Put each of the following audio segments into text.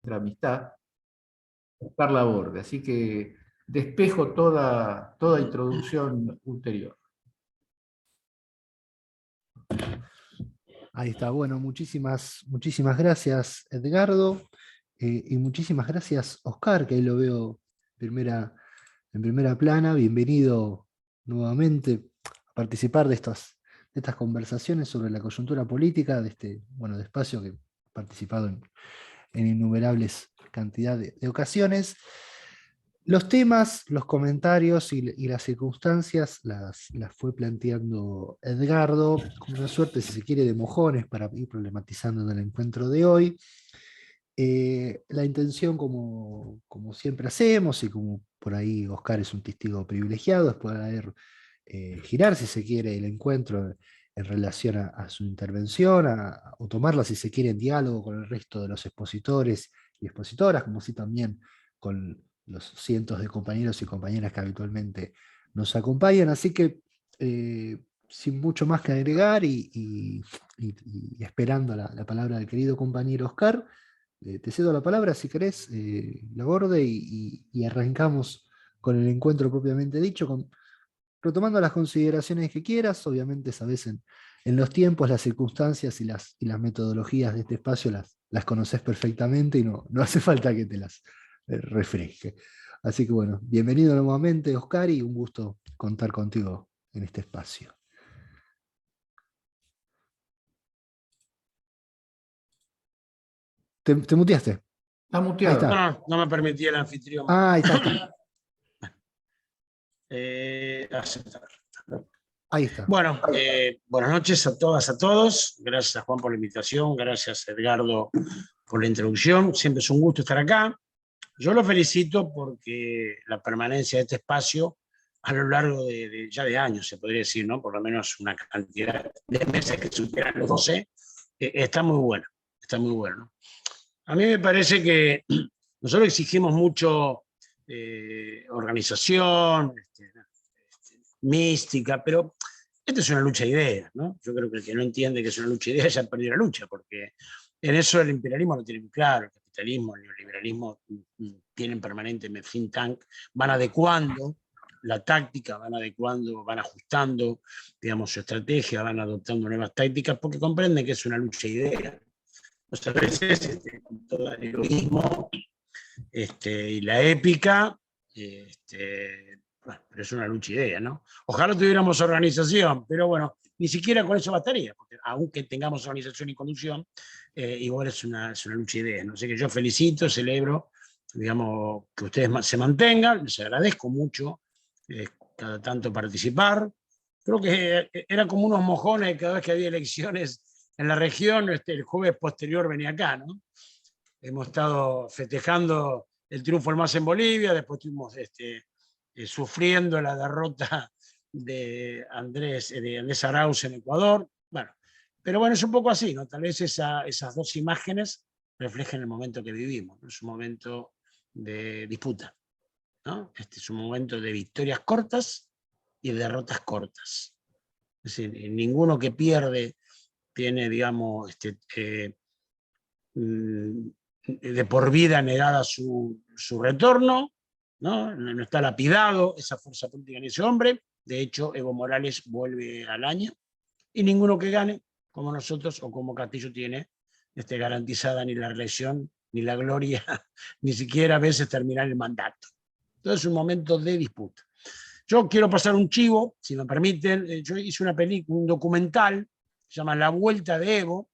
nuestra amistad, Oscar Laborde. Así que despejo toda introducción ulterior. Ahí está, bueno, muchísimas gracias, Edgardo, y muchísimas gracias, Oscar, que ahí lo veo en primera plana. Bienvenido nuevamente a participar de estas conversaciones sobre la coyuntura política, de este, bueno, de espacio que he participado en innumerables cantidad de ocasiones. Los temas, los comentarios y las circunstancias las fue planteando Edgardo, con una suerte, si se quiere, de mojones para ir problematizando en el encuentro de hoy. La intención, como siempre hacemos, y como por ahí Oscar es un testigo privilegiado, es poder girar, si se quiere, el encuentro en relación a su intervención, o tomarla, si se quiere, en diálogo con el resto de los expositores y expositoras, como así también con los cientos de compañeros y compañeras que habitualmente nos acompañan. Así que, sin mucho más que agregar y esperando la palabra del querido compañero Oscar, te cedo la palabra, si querés, Laborde, y arrancamos con el encuentro propiamente dicho, retomando las consideraciones que quieras. Obviamente sabés en los tiempos, las circunstancias y las metodologías de este espacio las conocés perfectamente y no hace falta que te las refresque. Así que bueno, bienvenido nuevamente, Oscar, y un gusto contar contigo en este espacio. ¿Te muteaste? Está Ahí muteado. está. No, no me permitía el anfitrión. Ahí está. Aceptar. Ahí está. Bueno, buenas noches a todas, a todos. Gracias a Juan por la invitación, gracias a Edgardo por la introducción. Siempre es un gusto estar acá. Yo lo felicito porque la permanencia de este espacio a lo largo ya de años, se podría decir, ¿no? Por lo menos una cantidad de meses que superan los 12, está muy bueno, está muy bueno, ¿no? A mí me parece que nosotros exigimos mucho organización, mística, pero esta es una lucha de ideas, ¿no? Yo creo que el que no entiende que es una lucha de ideas ya perdió la lucha, porque en eso el imperialismo lo tiene muy claro, el capitalismo, el neoliberalismo tienen permanente think tank, van adecuando la táctica, van adecuando, van ajustando, digamos, su estrategia, van adoptando nuevas tácticas, porque comprenden que es una lucha de ideas. Muchas veces, con todo el egoísmo y la épica, bueno, pero es una lucha de ideas, ¿no? Ojalá tuviéramos organización, pero bueno, ni siquiera con eso bastaría, porque aunque tengamos organización y conducción, igual es una lucha de ideas, ¿no? Así que yo felicito, celebro, digamos, que ustedes se mantengan, les agradezco mucho cada tanto participar. Creo que era como unos mojones cada vez que había elecciones en la región, el jueves posterior venía acá, ¿no? Hemos estado festejando el triunfo del MAS en Bolivia, después estuvimos sufriendo la derrota de Andrés Arauz en Ecuador. Bueno, pero bueno, es un poco así, ¿no? Tal vez esas dos imágenes reflejen el momento que vivimos, ¿no? Es un momento de disputa, ¿no? Este es un momento de victorias cortas y de derrotas cortas. Es decir, ninguno que pierde tiene, digamos, de por vida negada su retorno, ¿no? No está lapidado esa fuerza política en ese hombre. De hecho, Evo Morales vuelve al año y ninguno que gane, como nosotros o como Castillo, tiene garantizada ni la reelección, ni la gloria, ni siquiera a veces terminar el mandato. Entonces es un momento de disputa. Yo quiero pasar un chivo, si me permiten. Yo hice una película, un documental, se llama La Vuelta de Evo.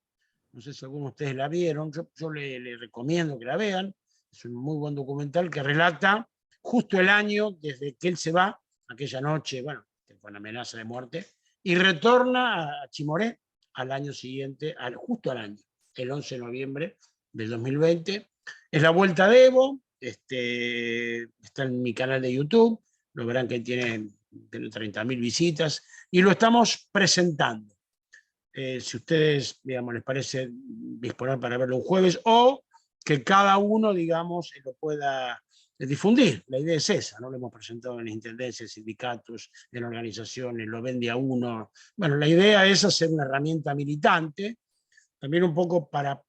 No sé si algunos de ustedes la vieron. Yo le recomiendo que la vean. Es un muy buen documental que relata justo el año desde que él se va, aquella noche, bueno, con amenaza de muerte, y retorna a Chimoré al año siguiente, justo al año, el 11 de noviembre del 2020. Es La Vuelta de Evo. Está en mi canal de YouTube. Lo verán que tiene 30.000 visitas y lo estamos presentando. Si ustedes, digamos, les parece disponer para verlo un jueves, o que cada uno, digamos, lo pueda difundir. La idea es esa, ¿no? Lo hemos presentado en las intendencias, sindicatos, en organizaciones, lo vende a uno. Bueno, la idea es hacer una herramienta militante, también un poco para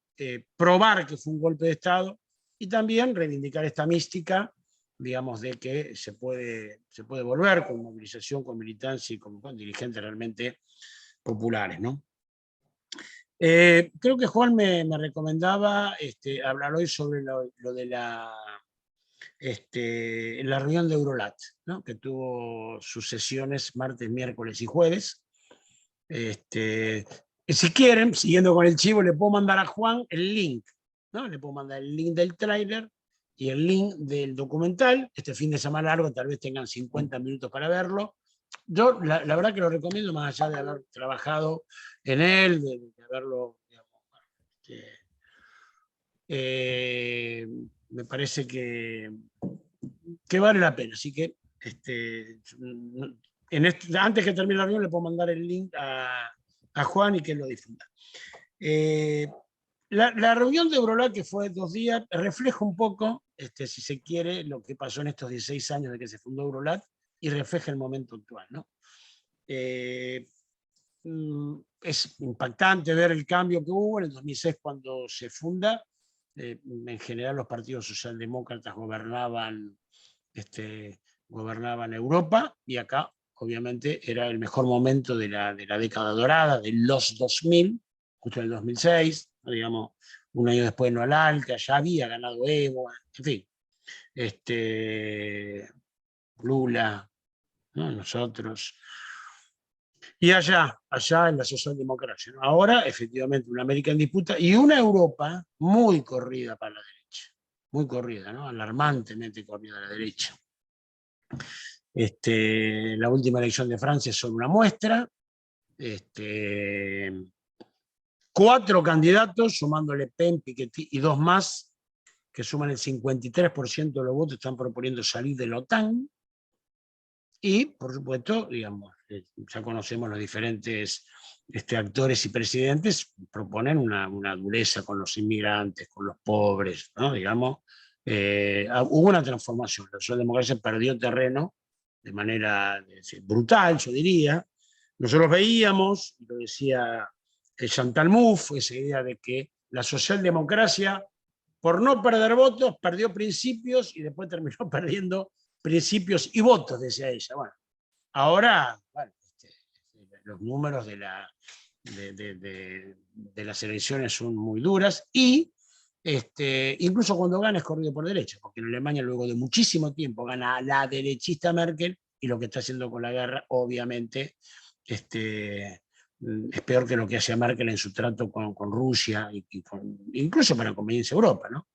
probar que fue un golpe de Estado, y también reivindicar esta mística, digamos, de que se puede volver con movilización, con militancia y con dirigentes realmente populares, ¿no? Creo que Juan me recomendaba hablar hoy sobre lo de la reunión de Eurolat, ¿no? Que tuvo sus sesiones martes, miércoles y jueves. Si quieren, siguiendo con el chivo, le puedo mandar a Juan el link, ¿no? Le puedo mandar el link del tráiler y el link del documental. Este fin de semana largo tal vez tengan 50 minutos para verlo. Yo la verdad que lo recomiendo, más allá de haber trabajado en él, de haberlo, digamos, me parece que vale la pena. Así que antes que termine la reunión le puedo mandar el link a Juan y que lo difunda. La reunión de Eurolat, que fue 2 días, refleja un poco, si se quiere, lo que pasó en estos 16 años de que se fundó Eurolat y refleja el momento actual, ¿no? Es impactante ver el cambio que hubo en el 2006 cuando se funda. En general los partidos socialdemócratas gobernaban Europa, y acá obviamente era el mejor momento de la década dorada, de los 2000, justo en el 2006, digamos, un año después no al ALCA, ya había ganado Evo, en fin, Lula, ¿no? Nosotros. Y allá en la socialdemocracia, ¿no? Ahora, efectivamente, una América en disputa y una Europa muy corrida para la derecha, muy corrida, ¿no? Alarmantemente corrida a la derecha. La última elección de Francia es solo una muestra. 4 candidatos, sumando Le Pen, Piketty y 2 más, que suman el 53% de los votos, están proponiendo salir de la OTAN. Y, por supuesto, digamos, ya conocemos los diferentes actores y presidentes, proponen una dureza con los inmigrantes, con los pobres, ¿no? Digamos, hubo una transformación. La socialdemocracia perdió terreno de manera brutal, yo diría. Nosotros veíamos, lo decía Chantal Mouffe, esa idea de que la socialdemocracia, por no perder votos, perdió principios y después terminó perdiendo principios y votos, decía ella. Bueno, ahora, bueno, los números de las elecciones son muy duras y incluso cuando gana es corrido por derecha, porque en Alemania luego de muchísimo tiempo gana la derechista Merkel y lo que está haciendo con la guerra, obviamente, es peor que lo que hacía Merkel en su trato con Rusia incluso para conveniencia a Europa, ¿no?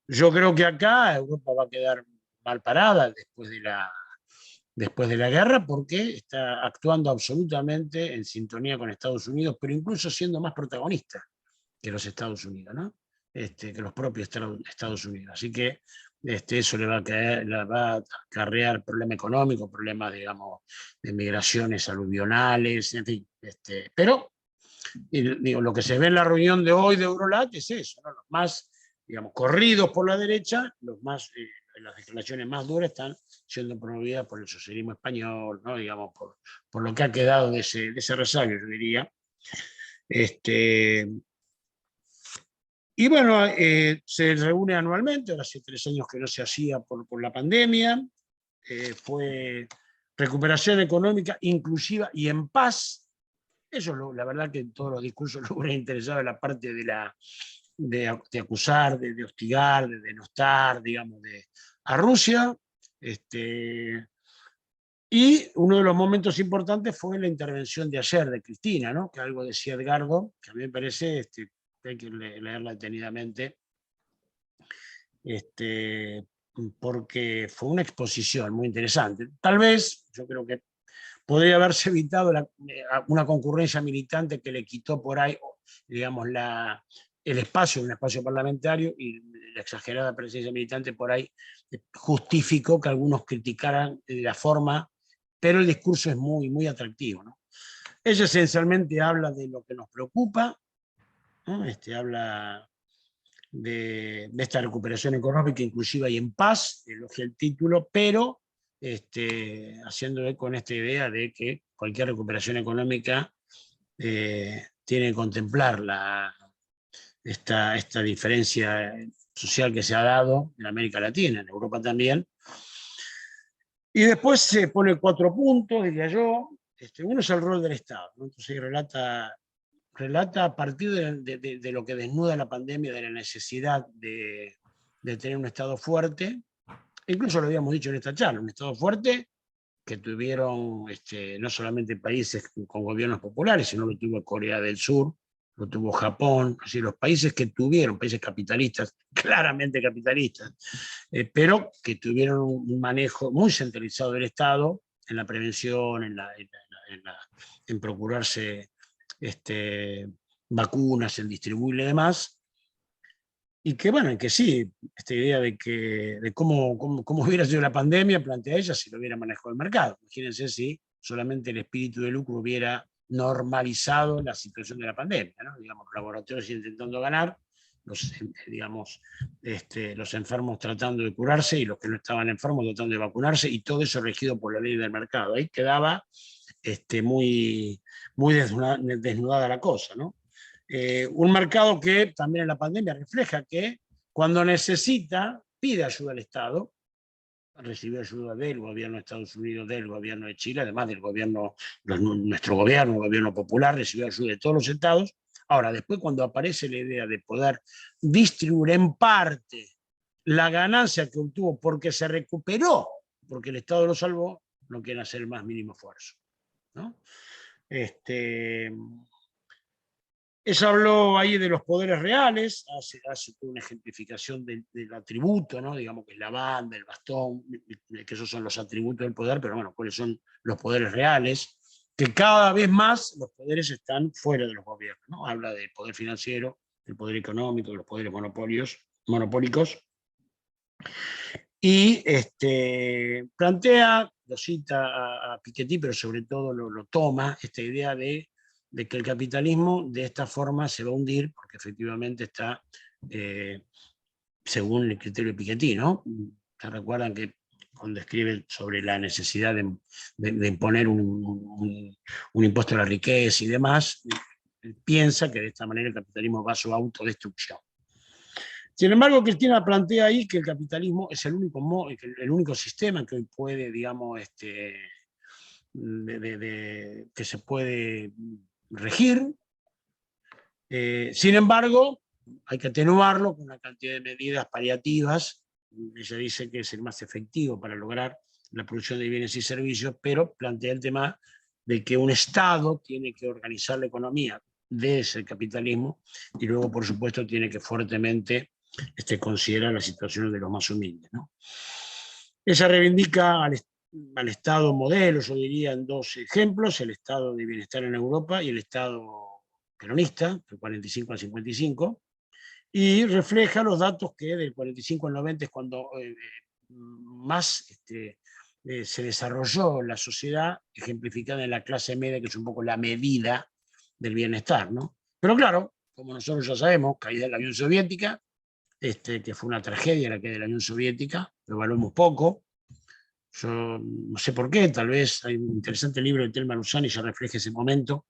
Yo creo que acá Europa va a quedar mal parada después de la guerra, porque está actuando absolutamente en sintonía con Estados Unidos, pero incluso siendo más protagonista que los Estados Unidos, ¿no? Que los propios Estados Unidos. Así que eso le va a acarrear problemas económicos, problemas, digamos, de migraciones aluvionales, en fin. Pero digo, lo que se ve en la reunión de hoy de Eurolat es eso, ¿no? Los más, digamos, corridos por la derecha, las declaraciones más duras están siendo promovidas por el socialismo español, ¿no? Digamos, por lo que ha quedado de ese rezago, yo diría. Y bueno, se reúne anualmente, ahora hace 3 años que no se hacía por la pandemia. Fue recuperación económica inclusiva y en paz. Eso, la verdad que en todos los discursos lo hubiera interesado en la parte de acusar, de hostigar, de denostar, digamos, a Rusia. Y uno de los momentos importantes fue la intervención de ayer de Cristina, ¿no? Que algo decía Edgardo, que a mí me parece que hay que leerla detenidamente, porque fue una exposición muy interesante. Tal vez, yo creo que podría haberse evitado una concurrencia militante que le quitó por ahí, digamos, un espacio parlamentario, y la exagerada presencia militante por ahí justificó que algunos criticaran la forma, pero el discurso es muy, muy atractivo, ¿no? Ella esencialmente habla de lo que nos preocupa, ¿no? Habla de esta recuperación económica inclusiva y en paz, elogia el título, pero haciendo con esta idea de que cualquier recuperación económica tiene que contemplar esta diferencia social que se ha dado en América Latina, en Europa también. Y después se pone 4 puntos, diría yo. Uno es el rol del Estado, ¿no? Entonces relata a partir de lo que desnuda la pandemia, de la necesidad de tener un Estado fuerte. Incluso lo habíamos dicho en esta charla, un Estado fuerte que tuvieron no solamente países con gobiernos populares, sino lo tuvo Corea del Sur, lo tuvo Japón, así los países que tuvieron, países capitalistas, claramente capitalistas, pero que tuvieron un manejo muy centralizado del Estado en la prevención, en procurarse vacunas, en distribuirle y demás. Y que bueno, que sí, esta idea de cómo hubiera sido la pandemia, plantea ella si lo hubiera manejado el mercado. Imagínense si solamente el espíritu de lucro hubiera normalizado la situación de la pandemia, ¿no? Digamos, los laboratorios intentando ganar, los enfermos tratando de curarse y los que no estaban enfermos tratando de vacunarse, y todo eso regido por la ley del mercado. Ahí quedaba muy desnudada la cosa, ¿no? Un mercado que también en la pandemia refleja que cuando necesita, pide ayuda al Estado, recibió ayuda del gobierno de Estados Unidos, del gobierno de Chile, además del gobierno, nuestro gobierno, el gobierno popular, recibió ayuda de todos los estados. Ahora, después cuando aparece la idea de poder distribuir en parte la ganancia que obtuvo porque se recuperó, porque el Estado lo salvó, no quieren hacer el más mínimo esfuerzo, ¿no? Eso habló ahí de los poderes reales, hace una ejemplificación del atributo, ¿no? Digamos que es la banda, el bastón, que esos son los atributos del poder, pero bueno, ¿cuáles son los poderes reales? Que cada vez más los poderes están fuera de los gobiernos, ¿no? Habla del poder financiero, del poder económico, de los poderes monopólicos. Y plantea, lo cita a Piketty, pero sobre todo lo toma, esta idea de que el capitalismo de esta forma se va a hundir, porque efectivamente está, según el criterio de Piketty, ¿no? ¿Se recuerdan que cuando escribe sobre la necesidad de imponer un impuesto a la riqueza y demás, él piensa que de esta manera el capitalismo va a su autodestrucción? Sin embargo, Cristina plantea ahí que el capitalismo es el único sistema que hoy puede, digamos, que se puede regir. Sin embargo, hay que atenuarlo con una cantidad de medidas paliativas. Ella dice que es el más efectivo para lograr la producción de bienes y servicios, pero plantea el tema de que un Estado tiene que organizar la economía desde el capitalismo y luego, por supuesto, tiene que fuertemente considerar las situaciones de los más humildes, ¿no? Ella reivindica al Estado modelo, yo diría, en 2 ejemplos: el Estado de bienestar en Europa y el Estado peronista, del 45 al 55, y refleja los datos que del 45 al 90 es cuando más se desarrolló la sociedad, ejemplificada en la clase media, que es un poco la medida del bienestar, ¿no? Pero claro, como nosotros ya sabemos, caída de la Unión Soviética, que fue una tragedia la caída de la Unión Soviética, lo evaluamos poco. Yo no sé por qué, tal vez hay un interesante libro de Telma Luzani que ya refleja ese momento.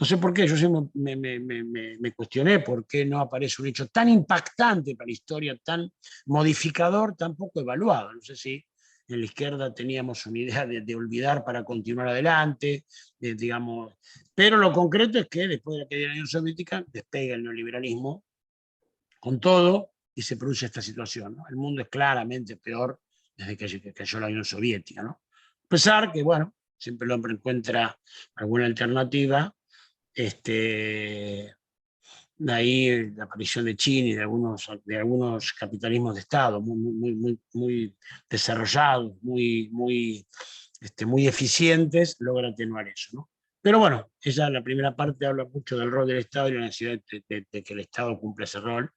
No sé por qué, yo siempre me cuestioné por qué no aparece un hecho tan impactante para la historia, tan modificador, tan poco evaluado. No sé si en la izquierda teníamos una idea de olvidar para continuar adelante, digamos. Pero lo concreto es que después de la caída de la Unión Soviética despega el neoliberalismo con todo y se produce esta situación, ¿no? El mundo es claramente peor desde que cayó la Unión Soviética, ¿no? A pesar que, bueno, siempre el hombre encuentra alguna alternativa. De ahí la aparición de China y de algunos capitalismos de Estado muy desarrollados, muy eficientes, logra atenuar eso, ¿no? Pero bueno, ella en la primera parte habla mucho del rol del Estado y la necesidad de que el Estado cumpla ese rol.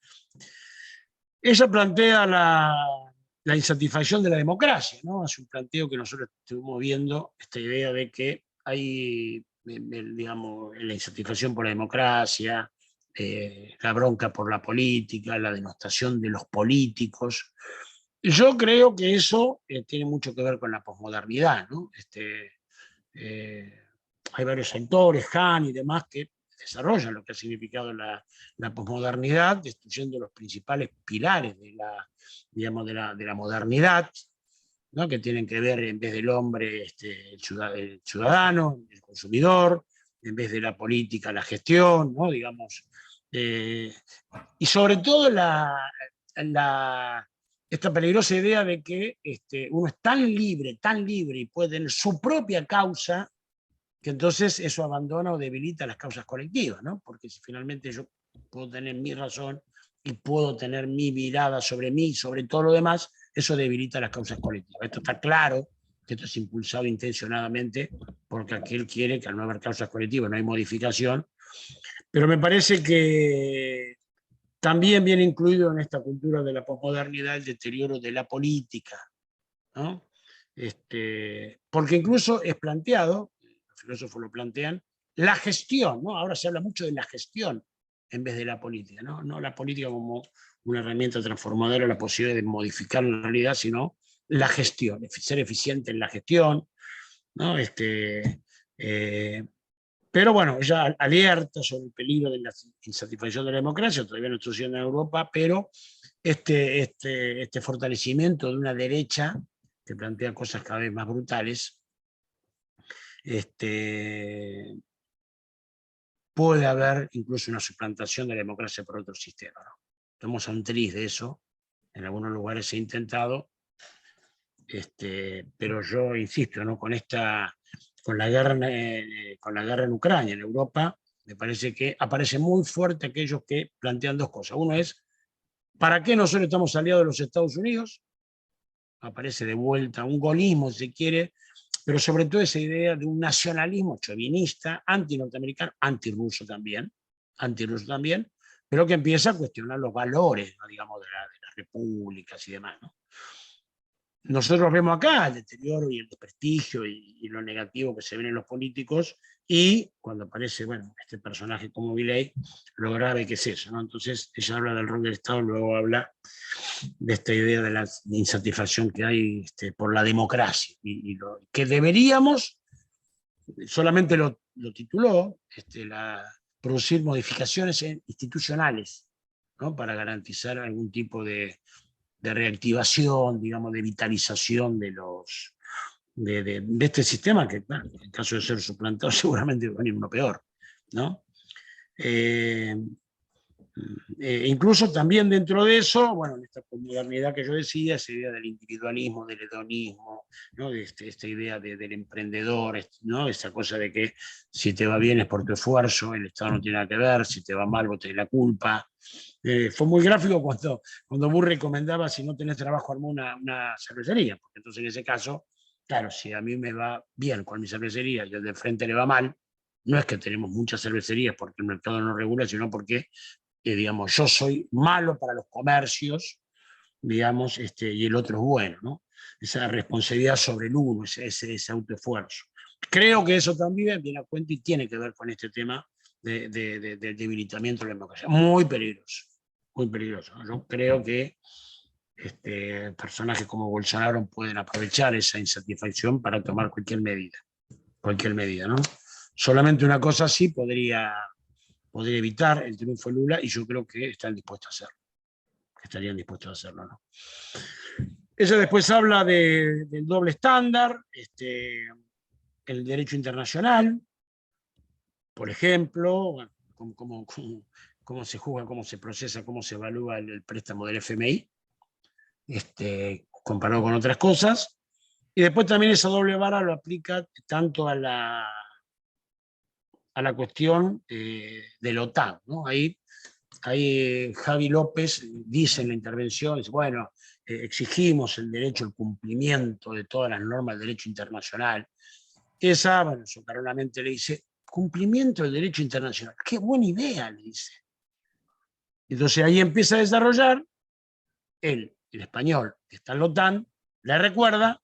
Ella plantea la insatisfacción de la democracia, ¿no? Es un planteo que nosotros estuvimos viendo, esta idea de que hay, digamos, la insatisfacción por la democracia, la bronca por la política, la denostación de los políticos. Yo creo que eso tiene mucho que ver con la posmodernidad, ¿no? Hay varios autores, Hahn y demás, que desarrollan lo que ha significado la posmodernidad, destruyendo los principales pilares de digamos, de la modernidad, ¿no? Que tienen que ver, en vez del hombre, el ciudadano, el consumidor, en vez de la política, la gestión, ¿no? Digamos, y sobre todo esta peligrosa idea de que uno es tan libre y puede tener su propia causa, que entonces eso abandona o debilita las causas colectivas, ¿no? Porque si finalmente yo puedo tener mi razón y puedo tener mi mirada sobre mí y sobre todo lo demás, eso debilita las causas colectivas. Esto está claro, que esto es impulsado intencionadamente porque aquel quiere que al no haber causas colectivas no hay modificación, pero me parece que también viene incluido en esta cultura de la posmodernidad el deterioro de la política, ¿no? Porque incluso es planteado, los filósofos lo plantean, la gestión, ¿no? Ahora se habla mucho de la gestión en vez de la política, ¿no? No la política como una herramienta transformadora, la posibilidad de modificar la realidad, sino la gestión, ser eficiente en la gestión, ¿no? Pero bueno, ella alerta sobre el peligro de la insatisfacción de la democracia, todavía no está sucediendo en Europa, pero este fortalecimiento de una derecha que plantea cosas cada vez más brutales, puede haber incluso una suplantación de la democracia por otro sistema, ¿no? Estamos a un tris de eso, en algunos lugares se ha intentado, pero yo insisto, ¿no? Con la guerra en Ucrania, en Europa, me parece que aparece muy fuerte aquellos que plantean dos cosas. Uno es, ¿para qué nosotros estamos aliados de los Estados Unidos? Aparece de vuelta un golismo, si quiere, pero sobre todo esa idea de un nacionalismo chauvinista, anti-norteamericano, antirruso también, pero que empieza a cuestionar los valores, ¿no? Digamos, de las repúblicas y demás, ¿no? Nosotros vemos acá el deterioro y el desprestigio y lo negativo que se ven en los políticos, y cuando aparece, bueno, este personaje como Milei, lo grave que es eso, ¿no? Entonces ella habla del rol del Estado, luego habla de esta idea de la insatisfacción que hay por la democracia, y lo que deberíamos, solamente lo tituló, producir modificaciones institucionales, ¿no? Para garantizar algún tipo de reactivación, digamos, de vitalización de este sistema, que, bueno, en caso de ser suplantado seguramente va a venir uno peor, ¿no? Incluso también dentro de eso, bueno, en esta modernidad que yo decía, esa idea del individualismo, del hedonismo, ¿no? De esta idea del emprendedor, ¿no? Esa cosa de que si te va bien es por tu esfuerzo, el Estado no tiene nada que ver, si te va mal vos tenés la culpa. Fue muy gráfico cuando Burr recomendaba, si no tenés trabajo, armá una cervecería, porque entonces en ese caso, claro, si a mí me va bien con mi cervecería y al de frente le va mal, no es que tenemos muchas cervecerías porque el mercado no regula, sino porque digamos, yo soy malo para los comercios, digamos, y el otro es bueno, ¿no? Esa responsabilidad sobre el uno, ese autoesfuerzo. Creo que eso también viene a cuenta y tiene que ver con este tema del debilitamiento de la democracia. Muy peligroso, muy peligroso. Yo creo que personajes como Bolsonaro pueden aprovechar esa insatisfacción para tomar cualquier medida, ¿no? Solamente una cosa así podría evitar el triunfo de Lula, y yo creo que están dispuestos a hacerlo, estarían dispuestos a hacerlo, ¿no? Ella después habla del doble estándar, el derecho internacional, por ejemplo, bueno, cómo se juzga, cómo se procesa, cómo se evalúa el préstamo del FMI, comparado con otras cosas, y después también esa doble vara lo aplica tanto a la cuestión de la OTAN, ¿no? Ahí Javi López dice en la intervención, dice, bueno, exigimos el derecho al cumplimiento de todas las normas del derecho internacional. Esa, bueno, socarronamente le dice, cumplimiento del derecho internacional. Qué buena idea, le dice. Entonces ahí empieza a desarrollar, el español que está en la OTAN, le recuerda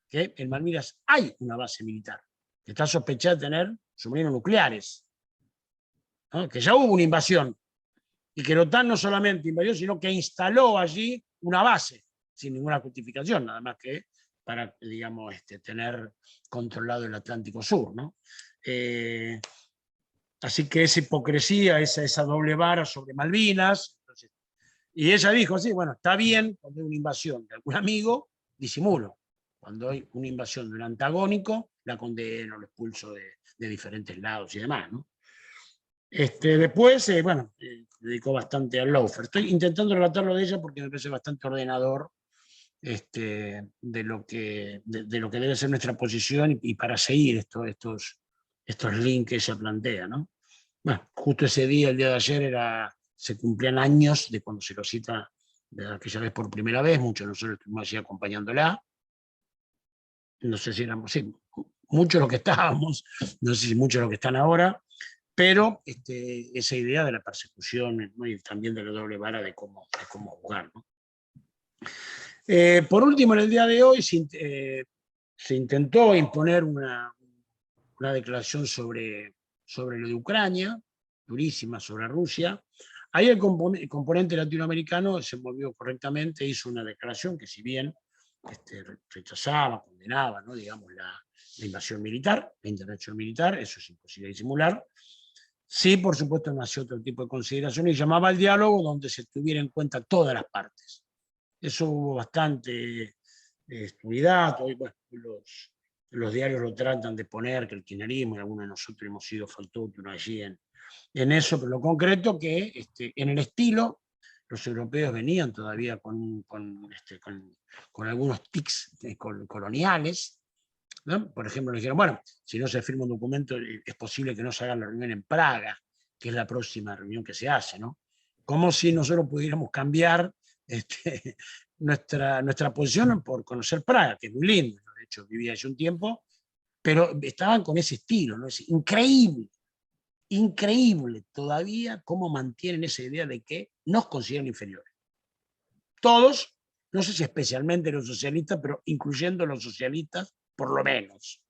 que en Malvinas hay una base militar, que está sospechada de tener submarinos nucleares, ¿no? Que ya hubo una invasión, y que la OTAN no solamente invadió, sino que instaló allí una base, sin ninguna justificación, nada más que para, digamos, tener controlado el Atlántico Sur, ¿no? Así que esa hipocresía, esa doble vara sobre Malvinas. Entonces, y ella dijo, sí, bueno, está bien cuando hay una invasión de algún amigo, disimulo. Cuando hay una invasión de un antagónico, la condeno, lo expulso de diferentes lados y demás, ¿no? Después, bueno, dedicó bastante al lawfare. Estoy intentando relatarlo de ella porque me parece bastante ordenador de lo que debe ser nuestra posición y para seguir estos links que ella plantea, ¿no? Bueno, justo ese día, el día de ayer, se cumplían años de cuando se lo cita de aquella vez por primera vez, muchos de nosotros estuvimos allí acompañándola, no sé si éramos, sí, muchos los que estábamos, no sé si muchos los que están ahora, pero esa idea de la persecución, ¿no? Y también de la doble vara de cómo jugar, ¿no? Por último, en el día de hoy se intentó imponer una declaración sobre lo de Ucrania, durísima, sobre Rusia. Ahí el componente latinoamericano se movió correctamente, hizo una declaración que, si bien rechazaba, condenaba, ¿no? Digamos, la invasión militar, la intervención militar, eso es imposible disimular. Sí, por supuesto, nació otro tipo de consideraciones y llamaba al diálogo donde se tuviera en cuenta todas las partes. Eso hubo bastante unidad. Hoy, bueno, los diarios lo tratan de poner, que el kirchnerismo, y algunos de nosotros hemos sido faltótulos allí en eso, pero lo concreto que en el estilo, los europeos venían todavía con algunos tics coloniales, ¿no? Por ejemplo, le dijeron, bueno, si no se firma un documento, es posible que no se haga la reunión en Praga, que es la próxima reunión que se hace, ¿no? Como si nosotros pudiéramos cambiar nuestra posición por conocer Praga, que es muy lindo. De hecho, viví allí un tiempo, pero estaban con ese estilo, ¿no? Es increíble, increíble todavía cómo mantienen esa idea de que nos consideran inferiores. Todos, no sé si especialmente los socialistas, pero incluyendo los socialistas, por lo menos,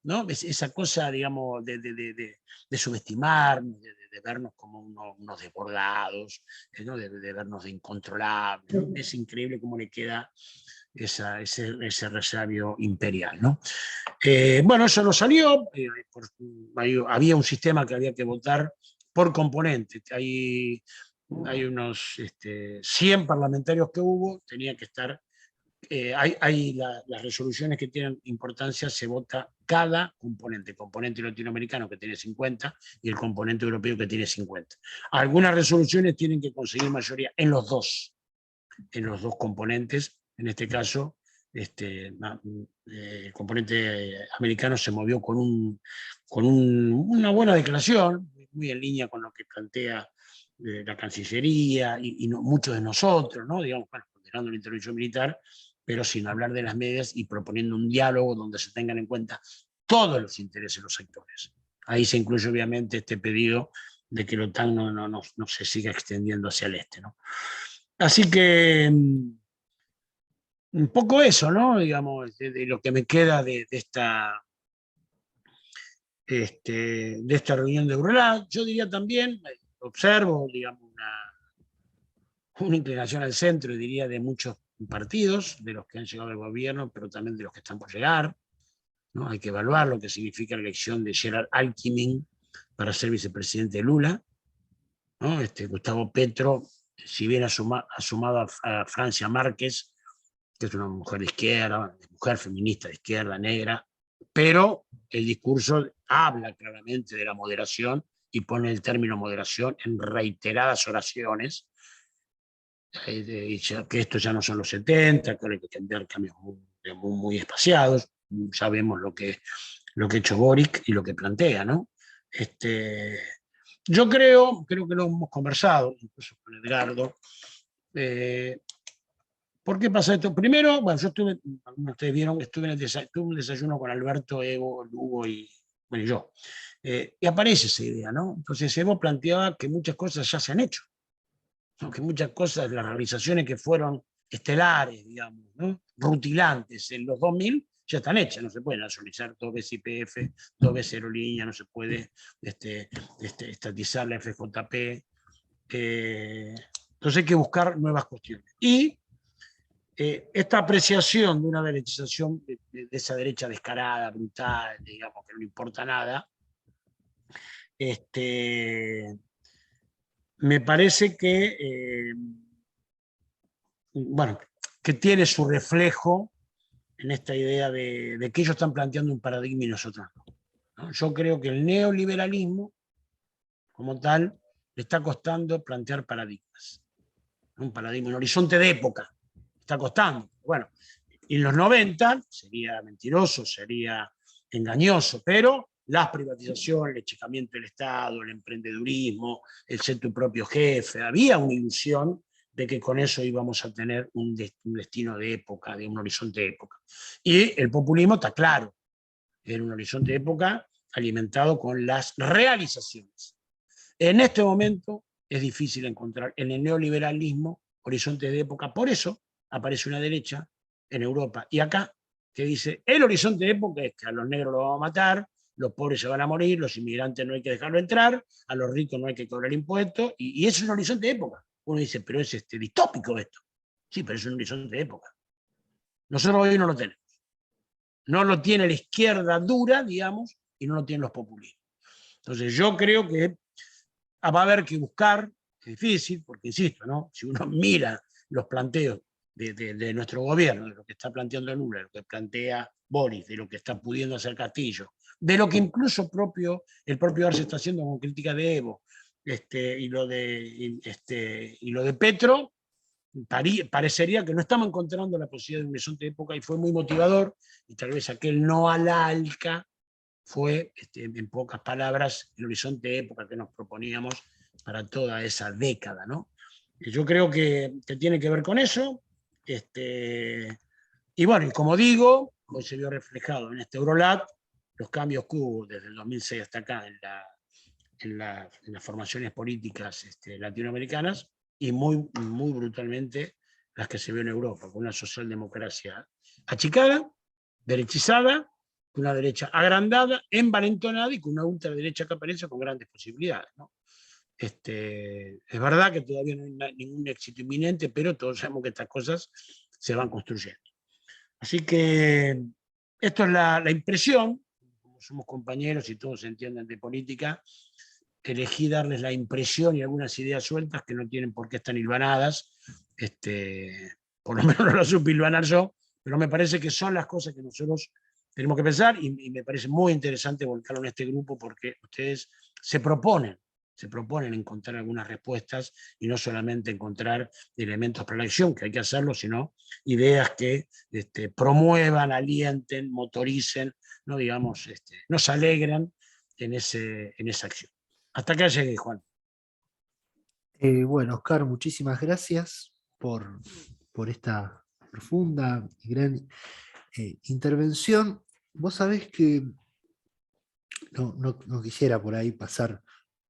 ¿no? Esa cosa, digamos, de subestimarnos, de vernos como unos desbordados, ¿no? de vernos de incontrolables, ¿no? Es increíble cómo le queda ese resabio imperial, ¿no? Bueno, eso no salió, había un sistema que había que votar por componente. Hay unos 100 parlamentarios que hubo, tenía que estar, las resoluciones que tienen importancia, se vota cada componente latinoamericano que tiene 50 y el componente europeo que tiene 50. Algunas resoluciones tienen que conseguir mayoría en los dos componentes. En este caso, el componente americano se movió con una buena declaración, muy en línea con lo que plantea la Cancillería y muchos de nosotros, ¿no? Digamos, bueno, condenando la intervención militar, pero sin hablar de las medias y proponiendo un diálogo donde se tengan en cuenta todos los intereses de los sectores. Ahí se incluye obviamente este pedido de que la OTAN no se siga extendiendo hacia el este, ¿no? Así que un poco eso, ¿no? Digamos, de lo que me queda de esta reunión de Urlá. Yo diría también, observo, digamos, una inclinación al centro, diría, de muchos partidos, de los que han llegado al gobierno, pero también de los que están por llegar, ¿no? Hay que evaluar lo que significa la elección de Gerard Alckmin para ser vicepresidente de Lula, ¿no? Gustavo Petro, si bien ha sumado a Francia Márquez, que es una mujer de izquierda, mujer feminista de izquierda, negra, pero el discurso habla claramente de la moderación y pone el término moderación en reiteradas oraciones, que esto ya no son los 70, que hay que cambiar cambios muy espaciados. Ya vemos lo que ha hecho Boric y lo que plantea, ¿no? Yo creo que lo hemos conversado, incluso con Edgardo. ¿Por qué pasa esto? Primero, bueno, yo estuve, como ustedes vieron, tuve un desayuno con Alberto, Evo, Lugo y yo. Y aparece esa idea, ¿no? Entonces Evo planteaba que muchas cosas ya se han hecho, ¿no? Que muchas cosas, las realizaciones que fueron estelares, digamos, ¿no? Rutilantes en los 2000, ya están hechas. No se puede nacionalizar 2 veces YPF, 2 veces aerolínea, no se puede estatizar la FJP. Entonces hay que buscar nuevas cuestiones. Y esta apreciación de una derechización, de esa derecha descarada, brutal, digamos, que no le importa nada, me parece que, bueno, que tiene su reflejo en esta idea de que ellos están planteando un paradigma y nosotros no, ¿no? Yo creo que el neoliberalismo, como tal, le está costando plantear paradigmas. Un paradigma, un horizonte de época. Está costando. Bueno, y en los 90 sería mentiroso, sería engañoso, pero las privatizaciones, el achicamiento del Estado, el emprendedurismo, el ser tu propio jefe, había una ilusión de que con eso íbamos a tener un destino de época, de un horizonte de época. Y el populismo está claro, era un horizonte de época alimentado con las realizaciones. En este momento es difícil encontrar en el neoliberalismo horizontes de época, por eso aparece una derecha en Europa y acá que dice, el horizonte de época es que a los negros los vamos a matar, los pobres se van a morir, los inmigrantes no hay que dejarlo entrar, a los ricos no hay que cobrar impuestos, y eso es un horizonte de época. Uno dice, pero es distópico esto. Sí, pero es un horizonte de época. Nosotros hoy no lo tenemos. No lo tiene la izquierda dura, digamos, y no lo tienen los populismos. Entonces yo creo que va a haber que buscar, es difícil, porque insisto, ¿no? Si uno mira los planteos de nuestro gobierno, de lo que está planteando Lula, de lo que plantea Boris, de lo que está pudiendo hacer Castillo, de lo que incluso el propio Arce está haciendo con crítica de Evo, y lo de Petro, parecería que no estamos encontrando la posibilidad de un horizonte de época y fue muy motivador, y tal vez aquel no a la ALCA fue, en pocas palabras, el horizonte de época que nos proponíamos para toda esa década, ¿no? Yo creo que tiene que ver con eso, y bueno, y como digo, hoy se vio reflejado en este Eurolat, los cambios que hubo desde el 2006 hasta acá en las formaciones políticas latinoamericanas, y muy, muy brutalmente las que se vio en Europa, con una socialdemocracia achicada, derechizada, una derecha agrandada, envalentonada y con una ultraderecha que aparece con grandes posibilidades, ¿no? Es verdad que todavía no hay ningún éxito inminente, pero todos sabemos que estas cosas se van construyendo. Así que esto es la impresión, como somos compañeros y todos entienden de política, elegí darles la impresión y algunas ideas sueltas que no tienen por qué estar hilvanadas, por lo menos no lo supe hilvanar yo, pero me parece que son las cosas que nosotros tenemos que pensar y me parece muy interesante volcarlo en este grupo porque ustedes se proponen encontrar algunas respuestas y no solamente encontrar elementos para la acción, que hay que hacerlo, sino ideas que promuevan, alienten, motoricen, ¿no? Digamos, nos alegran en esa acción. Hasta acá llegué, Juan. Bueno, Oscar, muchísimas gracias por esta profunda y gran intervención. Vos sabés que no quisiera por ahí pasar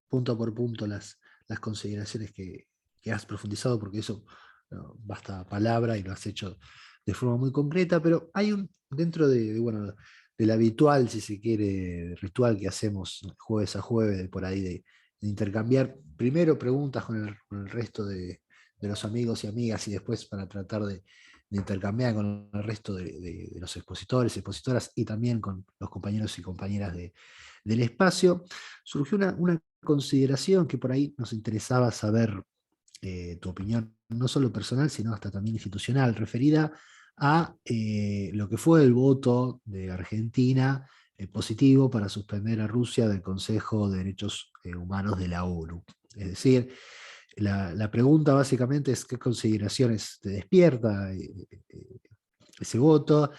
punto por punto las consideraciones que has profundizado, porque eso no, basta palabra y lo has hecho de forma muy concreta, pero hay dentro bueno, del habitual, si se quiere, ritual que hacemos jueves a jueves, por ahí de intercambiar primero preguntas con el resto de los amigos y amigas y después para tratar de intercambiar con el resto de los expositores, expositoras y también con los compañeros y compañeras del espacio, surgió una consideración que por ahí nos interesaba saber tu opinión, no solo personal, sino hasta también institucional, referida a lo que fue el voto de Argentina positivo para suspender a Rusia del Consejo de Derechos Humanos de la ONU. Es decir, la pregunta básicamente es qué consideraciones te despierta ese voto,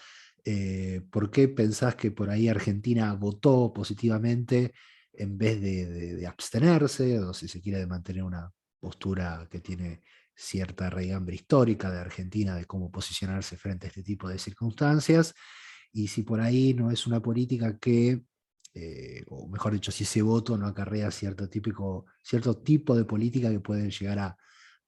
por qué pensás que por ahí Argentina votó positivamente en vez de abstenerse, o si se quiere de mantener una postura que tiene cierta raigambre histórica de Argentina de cómo posicionarse frente a este tipo de circunstancias, y si por ahí no es una política que, o mejor dicho, si ese voto no acarrea cierto tipo de política que pueden llegar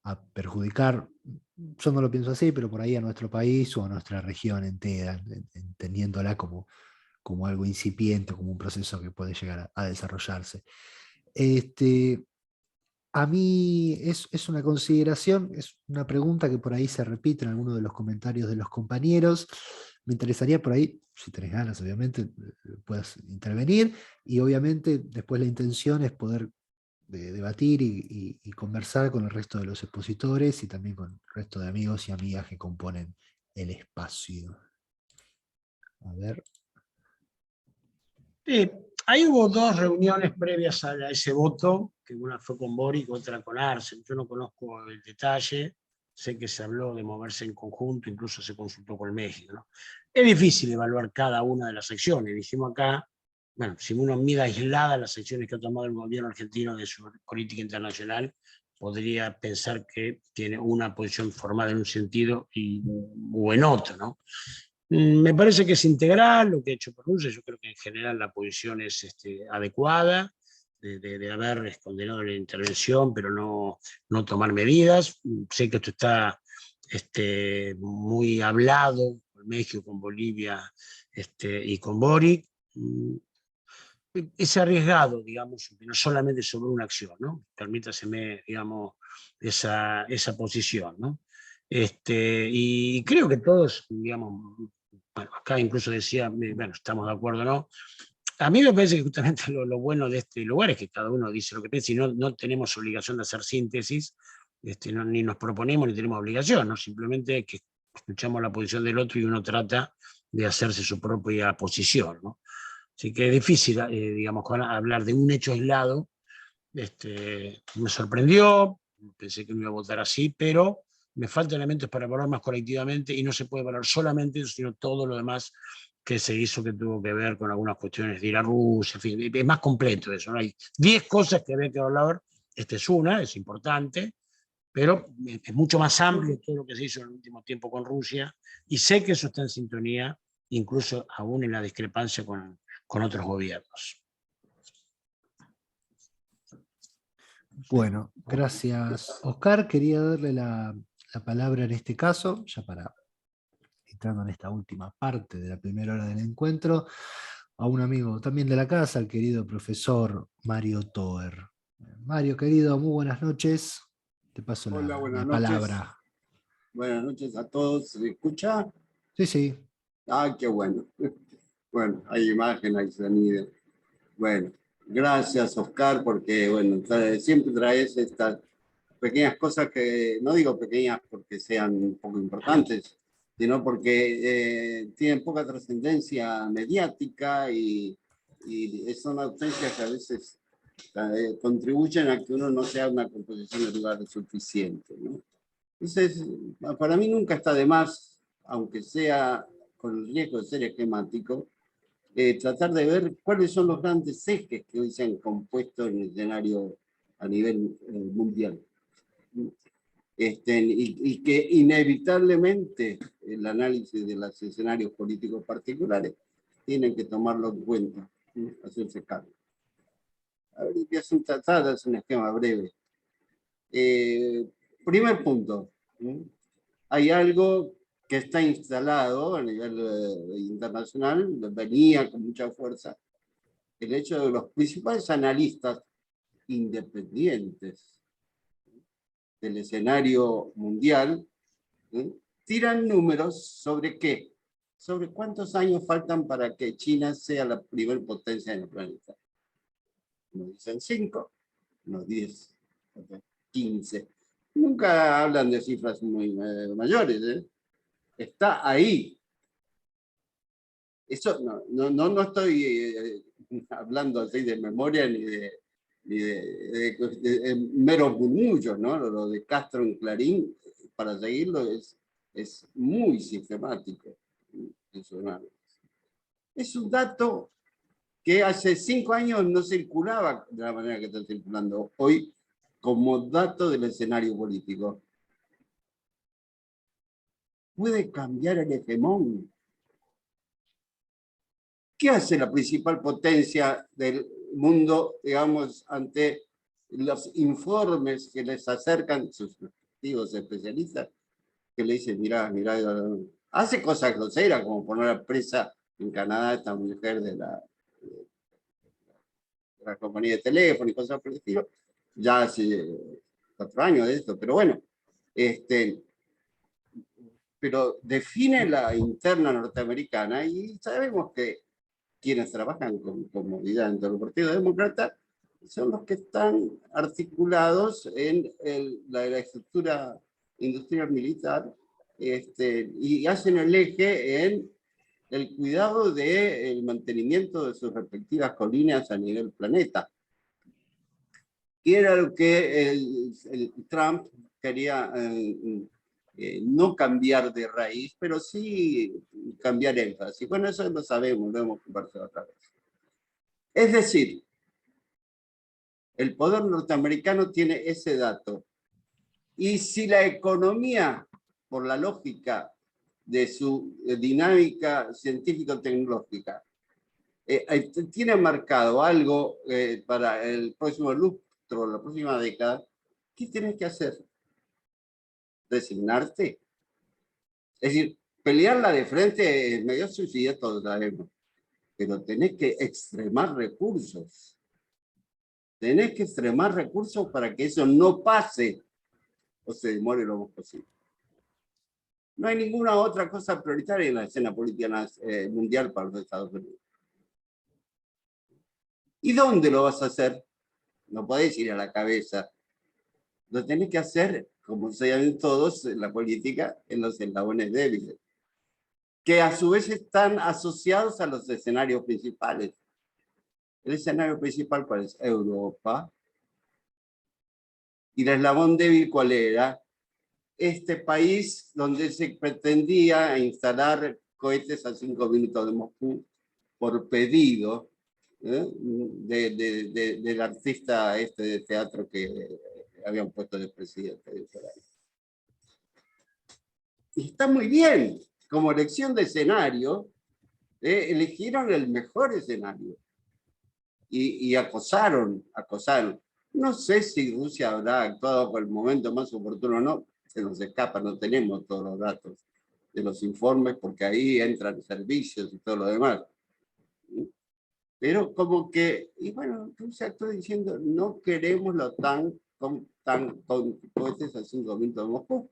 a perjudicar, yo no lo pienso así, pero por ahí a nuestro país o a nuestra región entera, entendiéndola como algo incipiente, como un proceso que puede llegar a desarrollarse. A mí es una consideración, es una pregunta que por ahí se repite en algunos de los comentarios de los compañeros, me interesaría por ahí, si tenés ganas, obviamente, puedas intervenir, y obviamente después la intención es poder debatir y conversar con el resto de los expositores y también con el resto de amigos y amigas que componen el espacio. A ver. Sí, ahí hubo dos reuniones previas a ese voto, que una fue con Boric, otra con Arce. Yo no conozco el detalle, sé que se habló de moverse en conjunto, incluso se consultó con México, ¿no? Es difícil evaluar cada una de las acciones. Dijimos acá, bueno, si uno mira aislada las acciones que ha tomado el gobierno argentino de su política internacional, podría pensar que tiene una posición formada en un sentido o en otro, ¿no? Me parece que es integral lo que ha hecho Rusia. Yo creo que en general la posición es adecuada, de haber condenado la intervención, pero no tomar medidas. Sé que esto está muy hablado con México, con Bolivia y con Boric. Es arriesgado, digamos, no solamente sobre una acción, ¿no? Permítaseme, digamos, esa posición, ¿no? Y creo que todos, digamos, bueno, acá incluso decía, bueno, estamos de acuerdo, ¿no? A mí me parece que justamente lo bueno de este lugar es que cada uno dice lo que piensa y no tenemos obligación de hacer síntesis, ni nos proponemos ni tenemos obligación, ¿no? Simplemente que escuchamos la posición del otro y uno trata de hacerse su propia posición, ¿no? Así que es difícil, digamos, hablar de un hecho aislado. Me sorprendió, pensé que no iba a votar así, pero me faltan elementos para evaluar más colectivamente y no se puede evaluar solamente eso, sino todo lo demás que se hizo, que tuvo que ver con algunas cuestiones de ir a Rusia, en fin, es más completo eso, ¿no? Hay 10 cosas que había que hablar, esta es una, es importante, pero es mucho más amplio todo lo que se hizo en el último tiempo con Rusia, y sé que eso está en sintonía, incluso aún en la discrepancia con otros gobiernos. Bueno, gracias, Oscar. Quería darle la palabra en este caso, ya para entrando en esta última parte de la primera hora del encuentro, a un amigo también de la casa, el querido profesor Mario Toer. Mario, querido, muy buenas noches. Te paso Hola, buenas la noches. palabra. Buenas noches a todos. ¿Se escucha? Sí, sí. Ah, qué bueno. Bueno, hay imagen, hay sonido. Bueno, gracias, Oscar, porque bueno, siempre traes estas pequeñas cosas que, no digo pequeñas porque sean un poco importantes, sino porque tienen poca trascendencia mediática y son ausencias que a veces contribuyen a que uno no sea una composición de lugar suficiente, ¿no? Entonces, para mí nunca está de más, aunque sea con el riesgo de ser esquemático, tratar de ver cuáles son los grandes ejes que hoy se han compuesto en el escenario a nivel mundial. Y que inevitablemente el análisis de los escenarios políticos particulares tienen que tomarlo en cuenta, hacerse cargo. A ver, voy a hacer un tratado, es un esquema breve. Primer punto. Hay algo que está instalado a nivel internacional, venía con mucha fuerza, el hecho de los principales analistas independientes del escenario mundial, tiran números sobre qué, sobre cuántos años faltan para que China sea la primer potencia en el planeta. Nos dicen 5, nos 10, 15. Nunca hablan de cifras muy mayores, ¿eh? Está ahí. Eso no estoy hablando así de memoria ni de meros murmullos, ¿no? Lo de Castro en Clarín, para seguirlo, es muy sistemático. Es un dato que hace 5 años no circulaba de la manera que está circulando hoy como dato del escenario político. Puede cambiar el hegemón. ¿Qué hace la principal potencia del mundo, digamos, ante los informes que les acercan sus respectivos especialistas, que le dicen, mira, hace cosas groseras, como poner a presa en Canadá a esta mujer de la compañía de teléfono y cosas por el estilo, ya hace 4 años de esto, pero bueno, pero define la interna norteamericana y sabemos que quienes trabajan con comodidad dentro del Partido Demócrata son los que están articulados en la estructura industrial militar y hacen el eje en el cuidado del mantenimiento de sus respectivas colinas a nivel planeta. Y era lo que el Trump quería no cambiar de raíz, pero sí cambiar énfasis. Bueno, eso lo sabemos, lo hemos conversado otra vez. Es decir, el poder norteamericano tiene ese dato. Y si la economía, por la lógica de su dinámica científico-tecnológica, tiene marcado algo para el próximo lustro, la próxima década, ¿qué tienes que hacer? ¿Resignarte? Es decir, pelearla de frente es medio suicida, todos sabemos, pero tenés que extremar recursos. Tenés que extremar recursos para que eso no pase o se demore lo más posible. No hay ninguna otra cosa prioritaria en la escena política mundial para los Estados Unidos. ¿Y dónde lo vas a hacer? No podés ir a la cabeza. Lo tenés que hacer, como se llaman todos en la política, en los eslabones débiles, que a su vez están asociados a los escenarios principales. El escenario principal, ¿cuál es? Europa. ¿Y el eslabón débil cuál era? Este país donde se pretendía instalar cohetes a 5 minutos de Moscú por pedido del artista de teatro que habían puesto de presidente. Y está muy bien, como elección de escenario, eligieron el mejor escenario y acosaron. No sé si Rusia habrá actuado por el momento más oportuno o no, se nos escapa, no tenemos todos los datos de los informes porque ahí entran servicios y todo lo demás. Pero como que, y bueno, Rusia está diciendo, no queremos la OTAN con cohetes a 5 minutos de Moscú.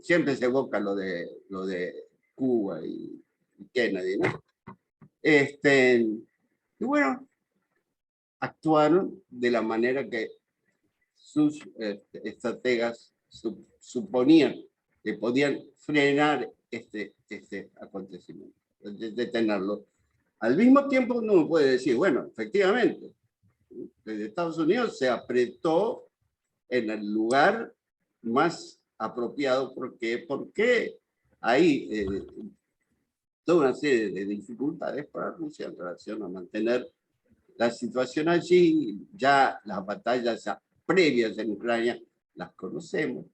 Siempre se evoca lo de Cuba y Kennedy, ¿no? Y bueno, actuaron de la manera que sus estrategas suponían que podían frenar este acontecimiento, detenerlo. Al mismo tiempo uno puede decir, bueno, efectivamente, desde Estados Unidos se apretó en el lugar más apropiado. ¿Por qué? Porque hay toda una serie de dificultades para Rusia en relación a mantener la situación allí. Ya las batallas previas en Ucrania las conocemos.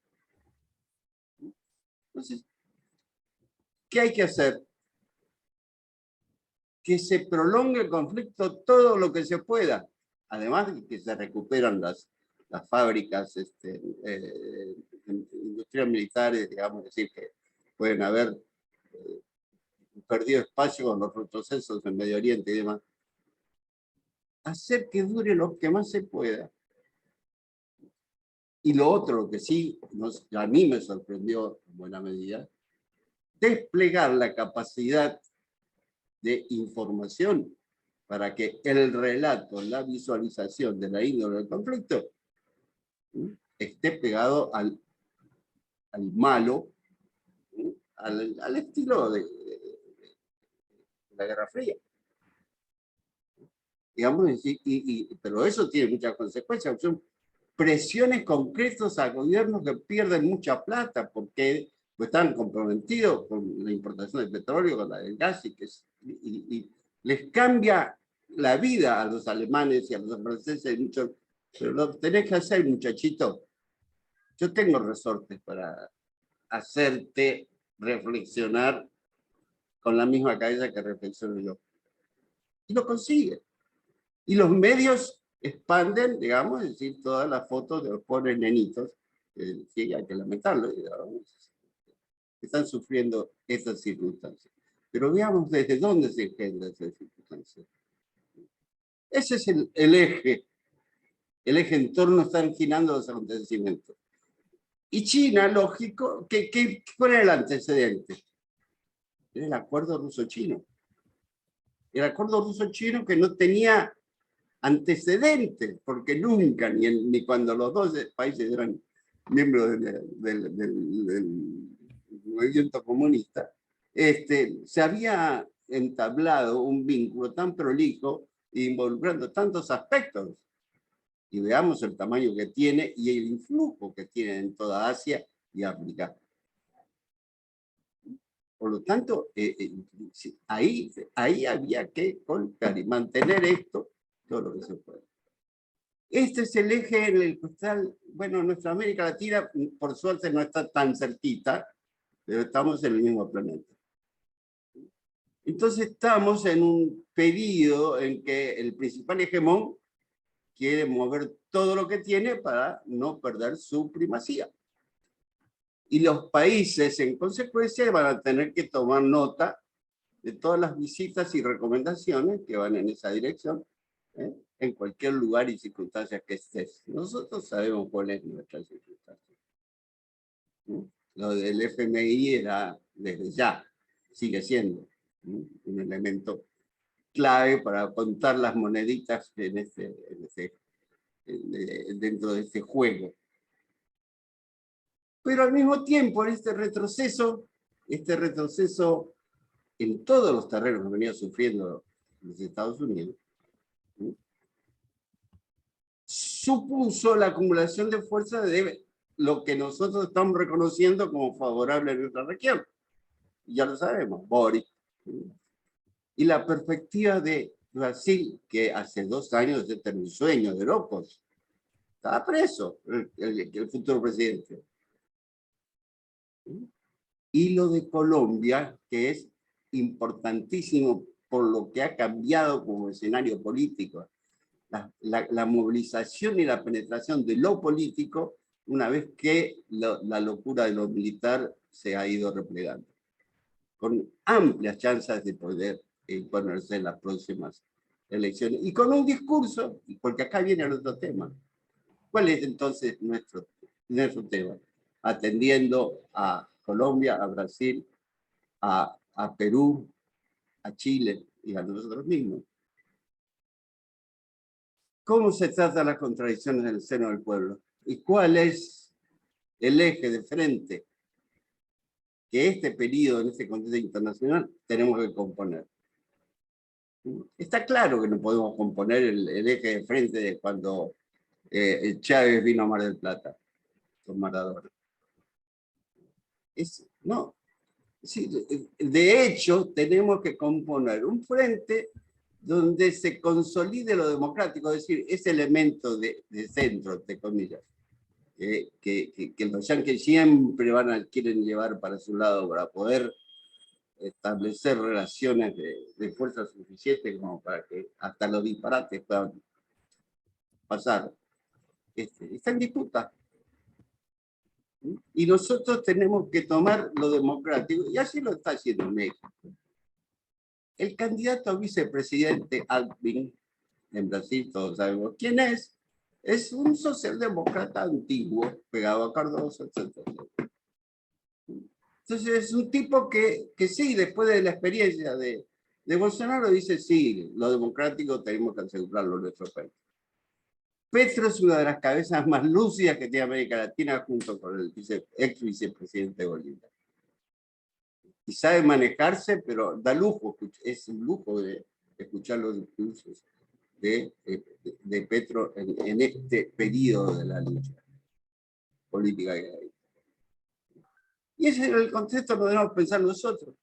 Entonces, ¿qué hay que hacer? Que se prolongue el conflicto todo lo que se pueda. Además de que se recuperan las fábricas industriales militares, digamos, decir que pueden haber perdido espacio con los retrocesos en Medio Oriente y demás. Hacer que dure lo que más se pueda. Y lo otro que sí, a mí me sorprendió en buena medida, desplegar la capacidad de información para que el relato, la visualización de la índole del conflicto esté pegado al malo, al estilo de la Guerra Fría. Digamos, pero eso tiene muchas consecuencias. Son presiones concretas a gobiernos que pierden mucha plata porque están comprometidos con la importación de petróleo, con la del gas, y les cambia la vida a los alemanes y a los franceses. Pero lo tenés que hacer, muchachito. Yo tengo resortes para hacerte reflexionar con la misma cabeza que reflexiono yo. Y lo consigue. Y los medios expanden, digamos, es decir, todas las fotos de los pobres nenitos, sí, hay que lamentarlo, digamos, están sufriendo esas circunstancias. Pero veamos desde dónde se engendran esas circunstancias. Ese es el eje en torno están girando los acontecimientos. Y China, lógico, ¿cuál era el antecedente? Era el acuerdo ruso-chino. El acuerdo ruso-chino que no tenía antecedentes, porque nunca, ni cuando los dos países eran miembros del movimiento comunista, se había entablado un vínculo tan prolijo involucrando tantos aspectos. Y veamos el tamaño que tiene y el influjo que tiene en toda Asia y África. Por lo tanto, ahí había que golpear y mantener esto todo lo que se puede. Este es el eje en el cual, bueno, nuestra América Latina, por suerte, no está tan cerquita, pero estamos en el mismo planeta. Entonces estamos en un periodo en que el principal hegemón quiere mover todo lo que tiene para no perder su primacía. Y los países, en consecuencia, van a tener que tomar nota de todas las visitas y recomendaciones que van en esa dirección, en cualquier lugar y circunstancias que estés. Nosotros sabemos cuál es nuestra circunstancia. Lo del FMI era, desde ya, sigue siendo un elemento clave para contar las moneditas dentro de este juego. Pero al mismo tiempo, en este retroceso en todos los terrenos que venía sufriendo los Estados Unidos, supuso la acumulación de fuerza de lo que nosotros estamos reconociendo como favorable en nuestra región. Ya lo sabemos, Boric. Y la perspectiva de Brasil, que hace 2 años este era un sueño de locos. Estaba preso el futuro presidente. Y lo de Colombia, que es importantísimo por lo que ha cambiado como escenario político. La movilización y la penetración de lo político una vez que la locura de lo militar se ha ido replegando, con amplias chances de poder imponerse en las próximas elecciones. Y con un discurso, porque acá viene el otro tema. ¿Cuál es entonces nuestro tema? Atendiendo a Colombia, a Brasil, a Perú, a Chile y a nosotros mismos. ¿Cómo se trata las contradicciones en el seno del pueblo? ¿Y cuál es el eje de frente que este periodo, en este contexto internacional, tenemos que componer? Está claro que no podemos componer el eje de frente de cuando Chávez vino a Mar del Plata con Maradona. No. Sí, de hecho, tenemos que componer un frente donde se consolide lo democrático, es decir, ese elemento de centro, entre comillas, que los yanquis siempre quieren llevar para su lado para poder establecer relaciones de fuerza suficiente como para que hasta los disparates puedan pasar. Está en disputa. Y nosotros tenemos que tomar lo democrático, y así lo está haciendo México. El candidato a vicepresidente Alckmin, en Brasil todos sabemos quién es un socialdemócrata antiguo, pegado a Cardoso, etc. Entonces es un tipo que sí, después de la experiencia de Bolsonaro, dice sí, lo democrático tenemos que asegurarlo en nuestro país. Petro es una de las cabezas más lúcidas que tiene América Latina junto con el ex vicepresidente Bolívar. Y sabe manejarse, pero da lujo, es un lujo de escuchar los discursos de Petro en este periodo de la lucha política que hay. Y ese es el contexto que debemos pensar nosotros.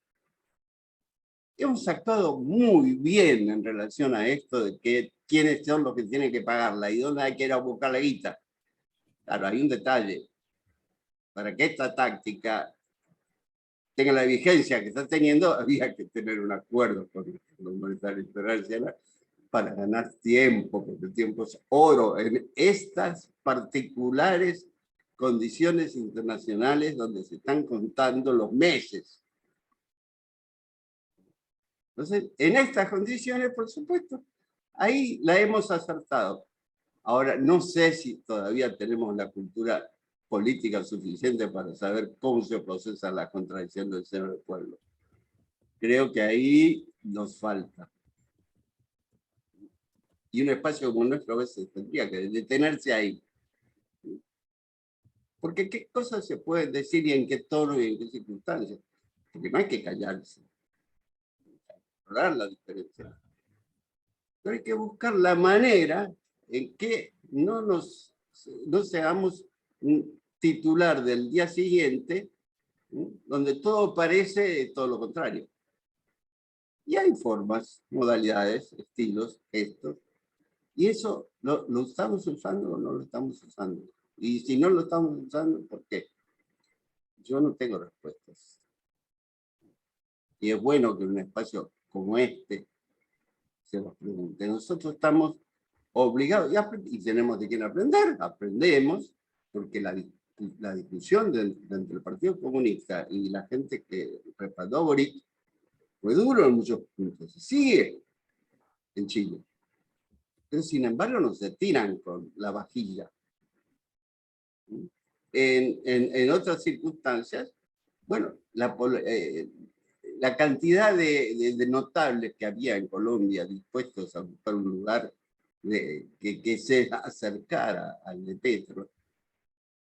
Hemos actuado muy bien en relación a esto de que quiénes son los que tienen que pagarla y dónde hay que ir a buscar la guita. Claro, hay un detalle. Para que esta táctica tenga la vigencia que está teniendo, había que tener un acuerdo con el Monetario Internacional para ganar tiempo, porque el tiempo es oro en estas particulares condiciones internacionales donde se están contando los meses. Entonces, en estas condiciones, por supuesto, ahí la hemos acertado. Ahora, no sé si todavía tenemos la cultura política suficiente para saber cómo se procesa la contradicción del seno del pueblo. Creo que ahí nos falta. Y un espacio como nuestro a veces tendría que detenerse ahí. Porque qué cosas se pueden decir y en qué tono y en qué circunstancias. Porque no hay que callarse. Hay que explorar la diferencia. Pero hay que buscar la manera en que no seamos un titular del día siguiente, donde todo parece todo lo contrario. Y hay formas, modalidades, estilos, gestos, y eso lo estamos usando o no lo estamos usando. Y si no lo estamos usando, ¿por qué? Yo no tengo respuestas. Y es bueno que un espacio como este se los pregunte. Nosotros estamos obligados, y tenemos de quién aprender, aprendemos, porque la discusión entre el Partido Comunista y la gente que respaldó a Boric fue duro en muchos puntos, se sigue en Chile. Pero sin embargo no se tiran con la vajilla. En otras circunstancias, bueno, la cantidad de notables que había en Colombia dispuestos a buscar un lugar que se acercara al de Petro,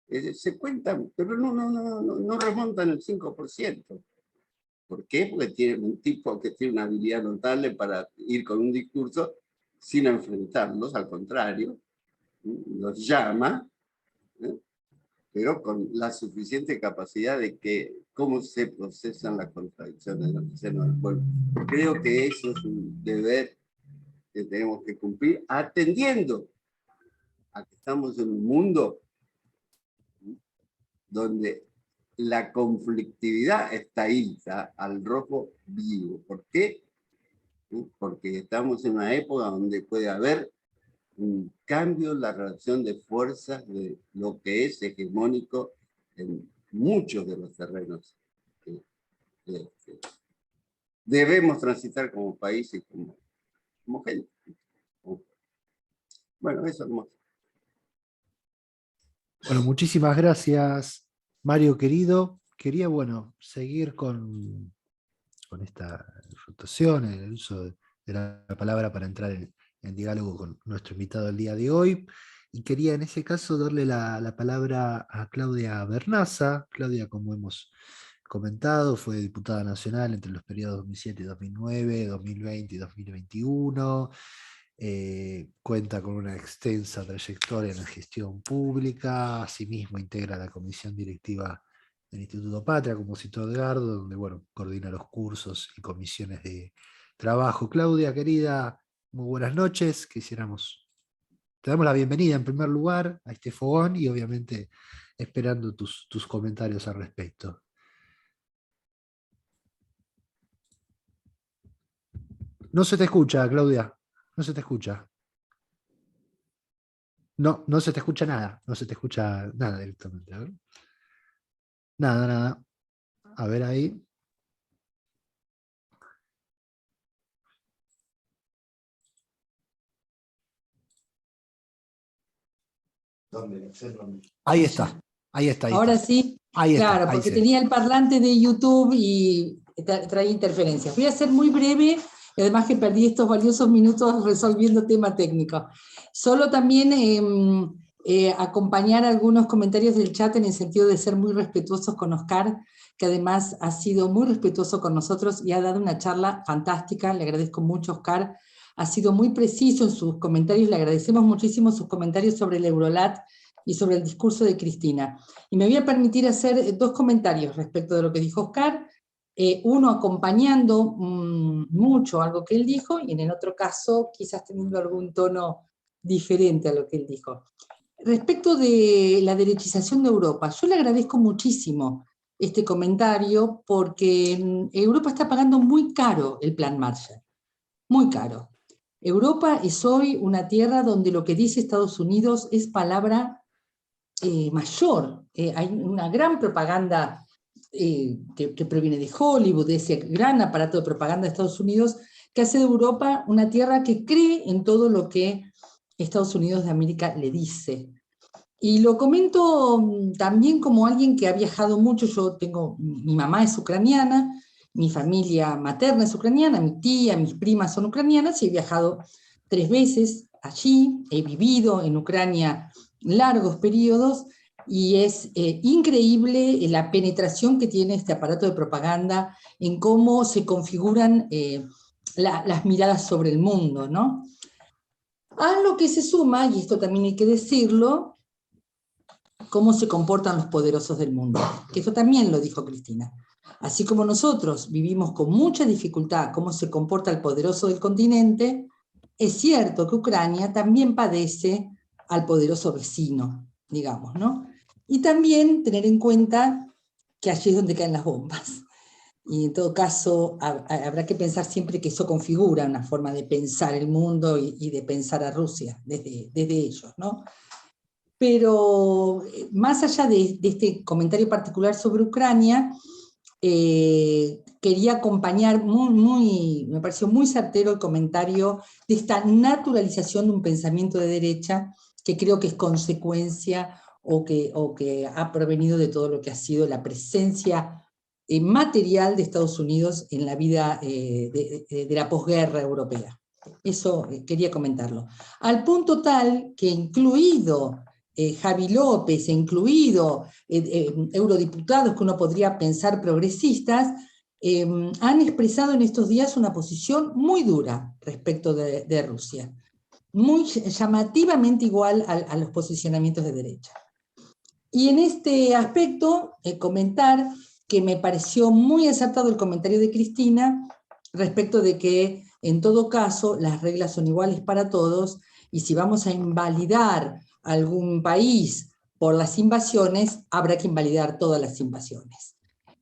se cuentan, pero no remontan el 5%. ¿Por qué? Porque tiene un tipo que tiene una habilidad notable para ir con un discurso sin enfrentarlos, al contrario, los llama, pero con la suficiente capacidad de que cómo se procesan las contradicciones en el seno del pueblo. Creo que eso es un deber que tenemos que cumplir, atendiendo a que estamos en un mundo donde la conflictividad está ahí, está al rojo vivo. ¿Por qué? Porque estamos en una época donde puede haber un cambio en la relación de fuerzas de lo que es hegemónico en muchos de los terrenos que debemos transitar como país y como gente. Bueno, eso es hermoso. Bueno, muchísimas gracias, Mario querido. Quería, bueno, seguir con esta rotación, el uso de la palabra para entrar en diálogo con nuestro invitado del día de hoy. Y quería en ese caso darle la palabra a Claudia Vernaza. Claudia, como hemos comentado, fue diputada nacional entre los periodos 2007 y 2009, 2020 y 2021. Cuenta con una extensa trayectoria en la gestión pública, asimismo integra la comisión directiva del Instituto Patria, como citó Edgardo, donde bueno, coordina los cursos y comisiones de trabajo. Claudia, querida, muy buenas noches. Te damos la bienvenida en primer lugar a este fogón y obviamente esperando tus comentarios al respecto. No se te escucha, Claudia. No se te escucha. No se te escucha nada. No se te escucha nada directamente. A ver. Nada. A ver ahí. Ahí está. Ahí está. Ahora sí. Ahí está. Claro, porque tenía el parlante de YouTube y traía interferencias. Voy a ser muy breve, y además que perdí estos valiosos minutos resolviendo tema técnico. Solo también acompañar algunos comentarios del chat en el sentido de ser muy respetuosos con Oscar, que además ha sido muy respetuoso con nosotros y ha dado una charla fantástica. Le agradezco mucho, Oscar. Ha sido muy preciso en sus comentarios. Le agradecemos muchísimo sus comentarios sobre el Eurolat y sobre el discurso de Cristina. Y me voy a permitir hacer dos comentarios respecto de lo que dijo Oscar, uno acompañando mucho algo que él dijo, y en el otro caso quizás teniendo algún tono diferente a lo que él dijo. Respecto de la derechización de Europa, yo le agradezco muchísimo este comentario, porque Europa está pagando muy caro el Plan Marshall, muy caro. Europa es hoy una tierra donde lo que dice Estados Unidos es palabra mayor. Hay una gran propaganda que proviene de Hollywood, de ese gran aparato de propaganda de Estados Unidos, que hace de Europa una tierra que cree en todo lo que Estados Unidos de América le dice. Y lo comento también como alguien que ha viajado mucho. Mi mamá es ucraniana, mi familia materna es ucraniana, mi tía, mis primas son ucranianas, y he viajado 3 veces allí, he vivido en Ucrania largos periodos, y es increíble la penetración que tiene este aparato de propaganda en cómo se configuran las miradas sobre el mundo, ¿no? A lo que se suma, y esto también hay que decirlo, cómo se comportan los poderosos del mundo, que esto también lo dijo Cristina. Así como nosotros vivimos con mucha dificultad cómo se comporta el poderoso del continente, es cierto que Ucrania también padece al poderoso vecino, digamos, ¿no? Y también tener en cuenta que allí es donde caen las bombas. Y en todo caso, habrá que pensar siempre que eso configura una forma de pensar el mundo y de pensar a Rusia desde ellos, ¿no? Pero más allá de este comentario particular sobre Ucrania, quería acompañar me pareció muy certero el comentario de esta naturalización de un pensamiento de derecha, que creo que es consecuencia o que ha provenido de todo lo que ha sido la presencia material de Estados Unidos en la vida de la posguerra europea. Eso quería comentarlo. Al punto tal que incluido Javi López, incluido eurodiputados que uno podría pensar progresistas, han expresado en estos días una posición muy dura respecto de Rusia, muy llamativamente igual a los posicionamientos de derecha. Y en este aspecto, comentar que me pareció muy acertado el comentario de Cristina respecto de que, en todo caso, las reglas son iguales para todos, y si vamos a invalidar algún país por las invasiones, habrá que invalidar todas las invasiones.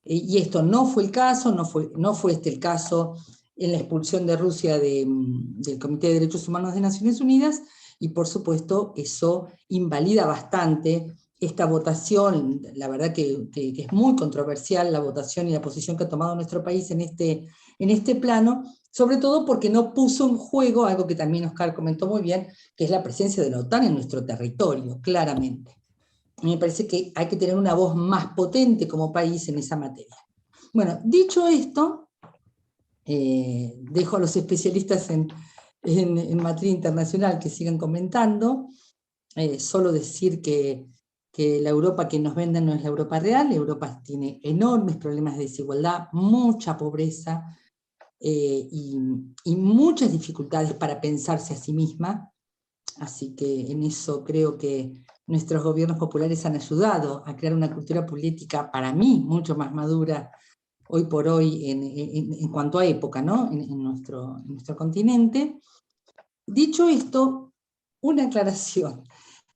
Y esto no fue el caso, no fue este el caso en la expulsión de Rusia del Comité de Derechos Humanos de Naciones Unidas, y por supuesto eso invalida bastante esta votación. La verdad que es muy controversial la votación y la posición que ha tomado nuestro país en este plano, sobre todo porque no puso en juego algo que también Oscar comentó muy bien, que es la presencia de la OTAN en nuestro territorio, claramente. Me parece que hay que tener una voz más potente como país en esa materia. Bueno, dicho esto, dejo a los especialistas en materia internacional que sigan comentando. Solo decir que la Europa que nos venden no es la Europa real. Europa tiene enormes problemas de desigualdad, mucha pobreza y muchas dificultades para pensarse a sí misma. Así que en eso creo que nuestros gobiernos populares han ayudado a crear una cultura política, para mí, mucho más madura hoy por hoy en cuanto a época, ¿no? en nuestro continente. Dicho esto, una aclaración.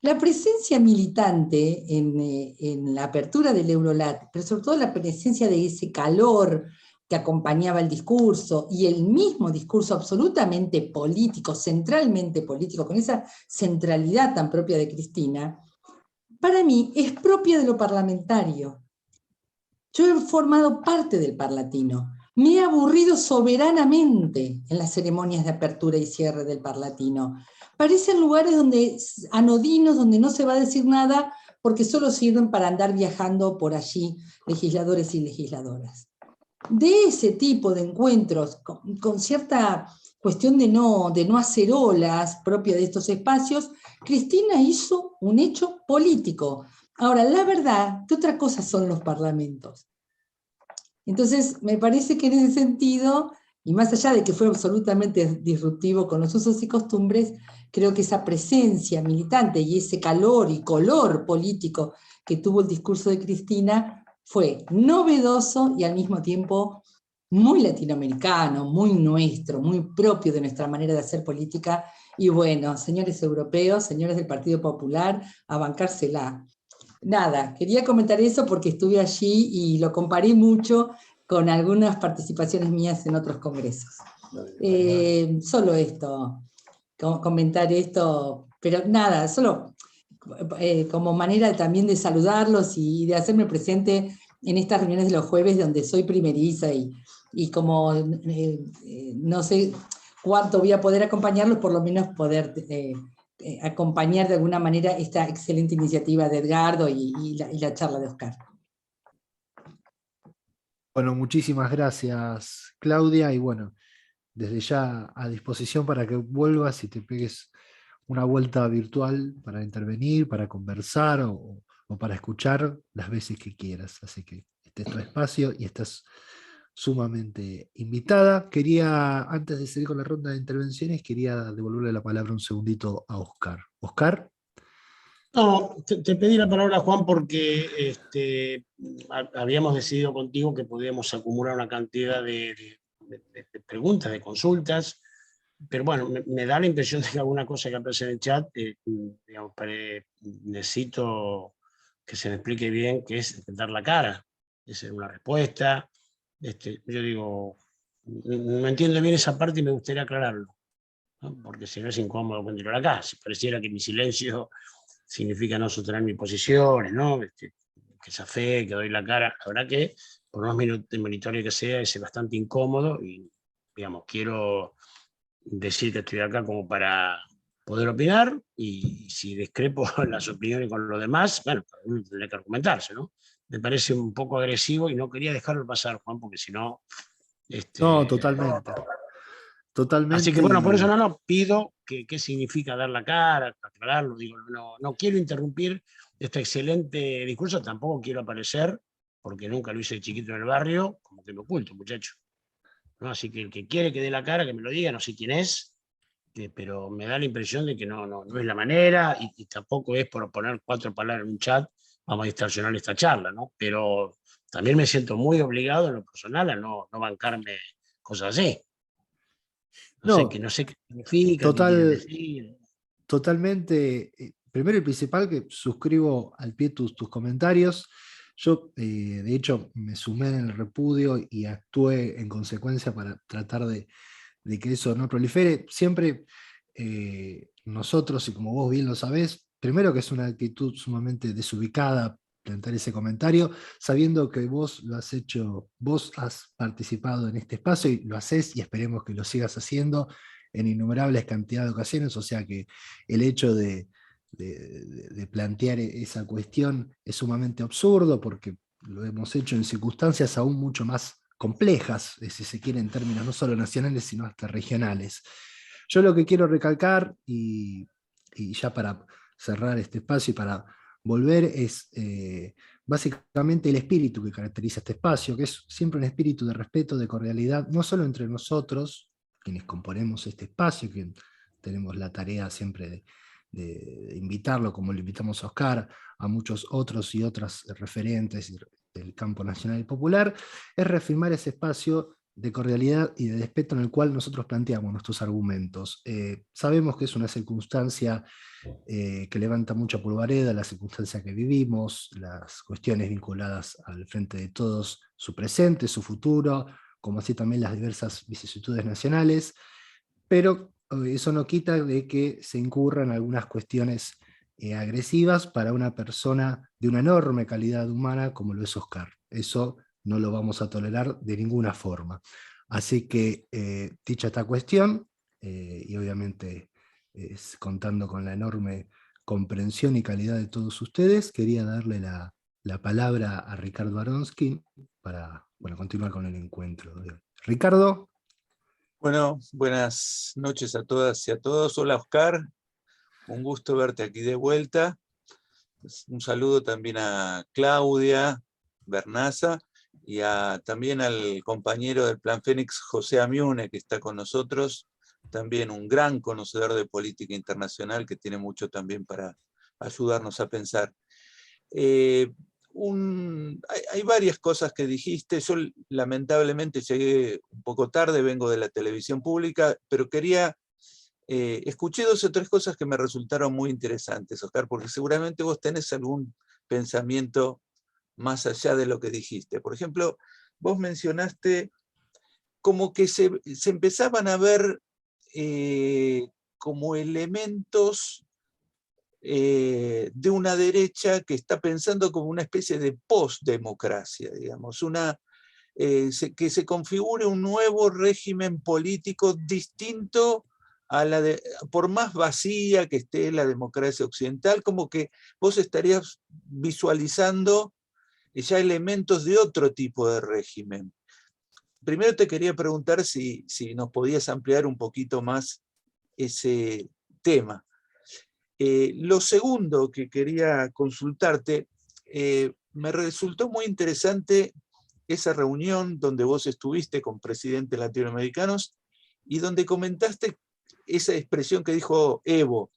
La presencia militante en la apertura del Eurolat, pero sobre todo la presencia de ese calor que acompañaba el discurso, y el mismo discurso absolutamente político, centralmente político, con esa centralidad tan propia de Cristina, para mí es propia de lo parlamentario. Yo he formado parte del Parlatino. Me he aburrido soberanamente en las ceremonias de apertura y cierre del Parlatino. Parecen lugares anodinos, donde no se va a decir nada, porque solo sirven para andar viajando por allí legisladores y legisladoras. De ese tipo de encuentros, con cierta cuestión de no hacer olas propia de estos espacios, Cristina hizo un hecho político. Ahora, la verdad, ¿qué otra cosa son los parlamentos? Entonces, me parece que en ese sentido, y más allá de que fue absolutamente disruptivo con los usos y costumbres, creo que esa presencia militante y ese calor y color político que tuvo el discurso de Cristina fue novedoso y al mismo tiempo muy latinoamericano, muy nuestro, muy propio de nuestra manera de hacer política. Y bueno, señores europeos, señores del Partido Popular, a bancársela. Nada, quería comentar eso porque estuve allí y lo comparé mucho con algunas participaciones mías en otros congresos. Solo esto, comentar esto, pero nada, solo como manera también de saludarlos y de hacerme presente en estas reuniones de los jueves donde soy primeriza y como no sé cuánto voy a poder acompañarlos, por lo menos poder acompañar de alguna manera esta excelente iniciativa de Edgardo y la charla de Oscar. Bueno, muchísimas gracias, Claudia, y bueno, desde ya a disposición para que vuelvas y te pegues una vuelta virtual para intervenir, para conversar o para escuchar las veces que quieras. Así que este es tu espacio y estás sumamente invitada. Quería, antes de seguir con la ronda de intervenciones, quería devolverle la palabra un segundito a Oscar. Oscar. No, te pedí la palabra, Juan, porque habíamos decidido contigo que podíamos acumular una cantidad de preguntas, de consultas, pero bueno, me da la impresión de que alguna cosa que aparece en el chat, digamos, necesito que se me explique bien qué es dar la cara, es una respuesta. Yo digo, no entiendo bien esa parte y me gustaría aclararlo, ¿no? Porque si no es incómodo continuar acá, si pareciera que mi silencio significa no sostener mis posiciones, ¿no? Que zafé, que doy la cara. La verdad que, por más meritorio que sea, es bastante incómodo y, digamos, quiero decir que estoy acá como para poder opinar y si discrepo las opiniones con los demás, bueno, uno tendría que argumentarse, ¿no? Me parece un poco agresivo y no quería dejarlo pasar, Juan, porque si no... No, totalmente. Así que Totalmente. bueno, por eso no pido qué significa dar la cara, aclararlo, digo, no quiero interrumpir este excelente discurso, tampoco quiero aparecer, porque nunca lo hice de chiquito en el barrio, como que me oculto, muchacho, ¿no? Así que el que quiere que dé la cara, que me lo diga, no sé quién es, pero me da la impresión de que no es la manera y tampoco es por poner 4 palabras en un chat, vamos a distorsionar esta charla, ¿no? Pero también me siento muy obligado en lo personal a no bancarme cosas así. No, No sé qué significa, qué quiere total, decir. totalmente. Primero y principal, que suscribo al pie tus comentarios. Yo, de hecho, me sumé en el repudio y actué en consecuencia para tratar de que eso no prolifere. Siempre nosotros, y como vos bien lo sabés, primero que es una actitud sumamente desubicada plantear ese comentario, sabiendo que vos lo has hecho, vos has participado en este espacio y lo haces y esperemos que lo sigas haciendo en innumerables cantidades de ocasiones, o sea que el hecho de plantear esa cuestión es sumamente absurdo porque lo hemos hecho en circunstancias aún mucho más complejas, si se quiere, en términos no solo nacionales, sino hasta regionales. Yo lo que quiero recalcar, y ya para cerrar este espacio y para volver, es básicamente el espíritu que caracteriza este espacio, que es siempre un espíritu de respeto, de cordialidad, no solo entre nosotros, quienes componemos este espacio, que tenemos la tarea siempre de invitarlo, como lo invitamos a Oscar, a muchos otros y otras referentes del campo nacional y popular, es reafirmar ese espacio de cordialidad y de respeto en el cual nosotros planteamos nuestros argumentos. Sabemos que es una circunstancia que levanta mucha polvareda, la circunstancia que vivimos, las cuestiones vinculadas al Frente de Todos, su presente, su futuro, como así también las diversas vicisitudes nacionales, pero eso no quita de que se incurran algunas cuestiones agresivas para una persona de una enorme calidad humana como lo es Oscar. Eso no lo vamos a tolerar de ninguna forma. Así que, dicha esta cuestión, y obviamente contando con la enorme comprensión y calidad de todos ustedes, quería darle la palabra a Ricardo Aronsky para continuar con el encuentro. Ricardo. Bueno, buenas noches a todas y a todos. Hola, Oscar. Un gusto verte aquí de vuelta. Un saludo también a Claudia Bernaza y también al compañero del Plan Fénix, José Amiune, que está con nosotros. También un gran conocedor de política internacional que tiene mucho también para ayudarnos a pensar. Hay varias cosas que dijiste. Yo lamentablemente llegué un poco tarde, vengo de la televisión pública, pero escuché 2 o 3 cosas que me resultaron muy interesantes, Oscar, porque seguramente vos tenés algún pensamiento más allá de lo que dijiste. Por ejemplo, vos mencionaste como que se empezaban a ver como elementos de una derecha que está pensando como una especie de postdemocracia, digamos, que se configure un nuevo régimen político distinto por más vacía que esté la democracia occidental, como que vos estarías visualizando ya elementos de otro tipo de régimen. Primero te quería preguntar si nos podías ampliar un poquito más ese tema. Lo segundo que quería consultarte, me resultó muy interesante esa reunión donde vos estuviste con presidentes latinoamericanos y donde comentaste esa expresión que dijo Evo,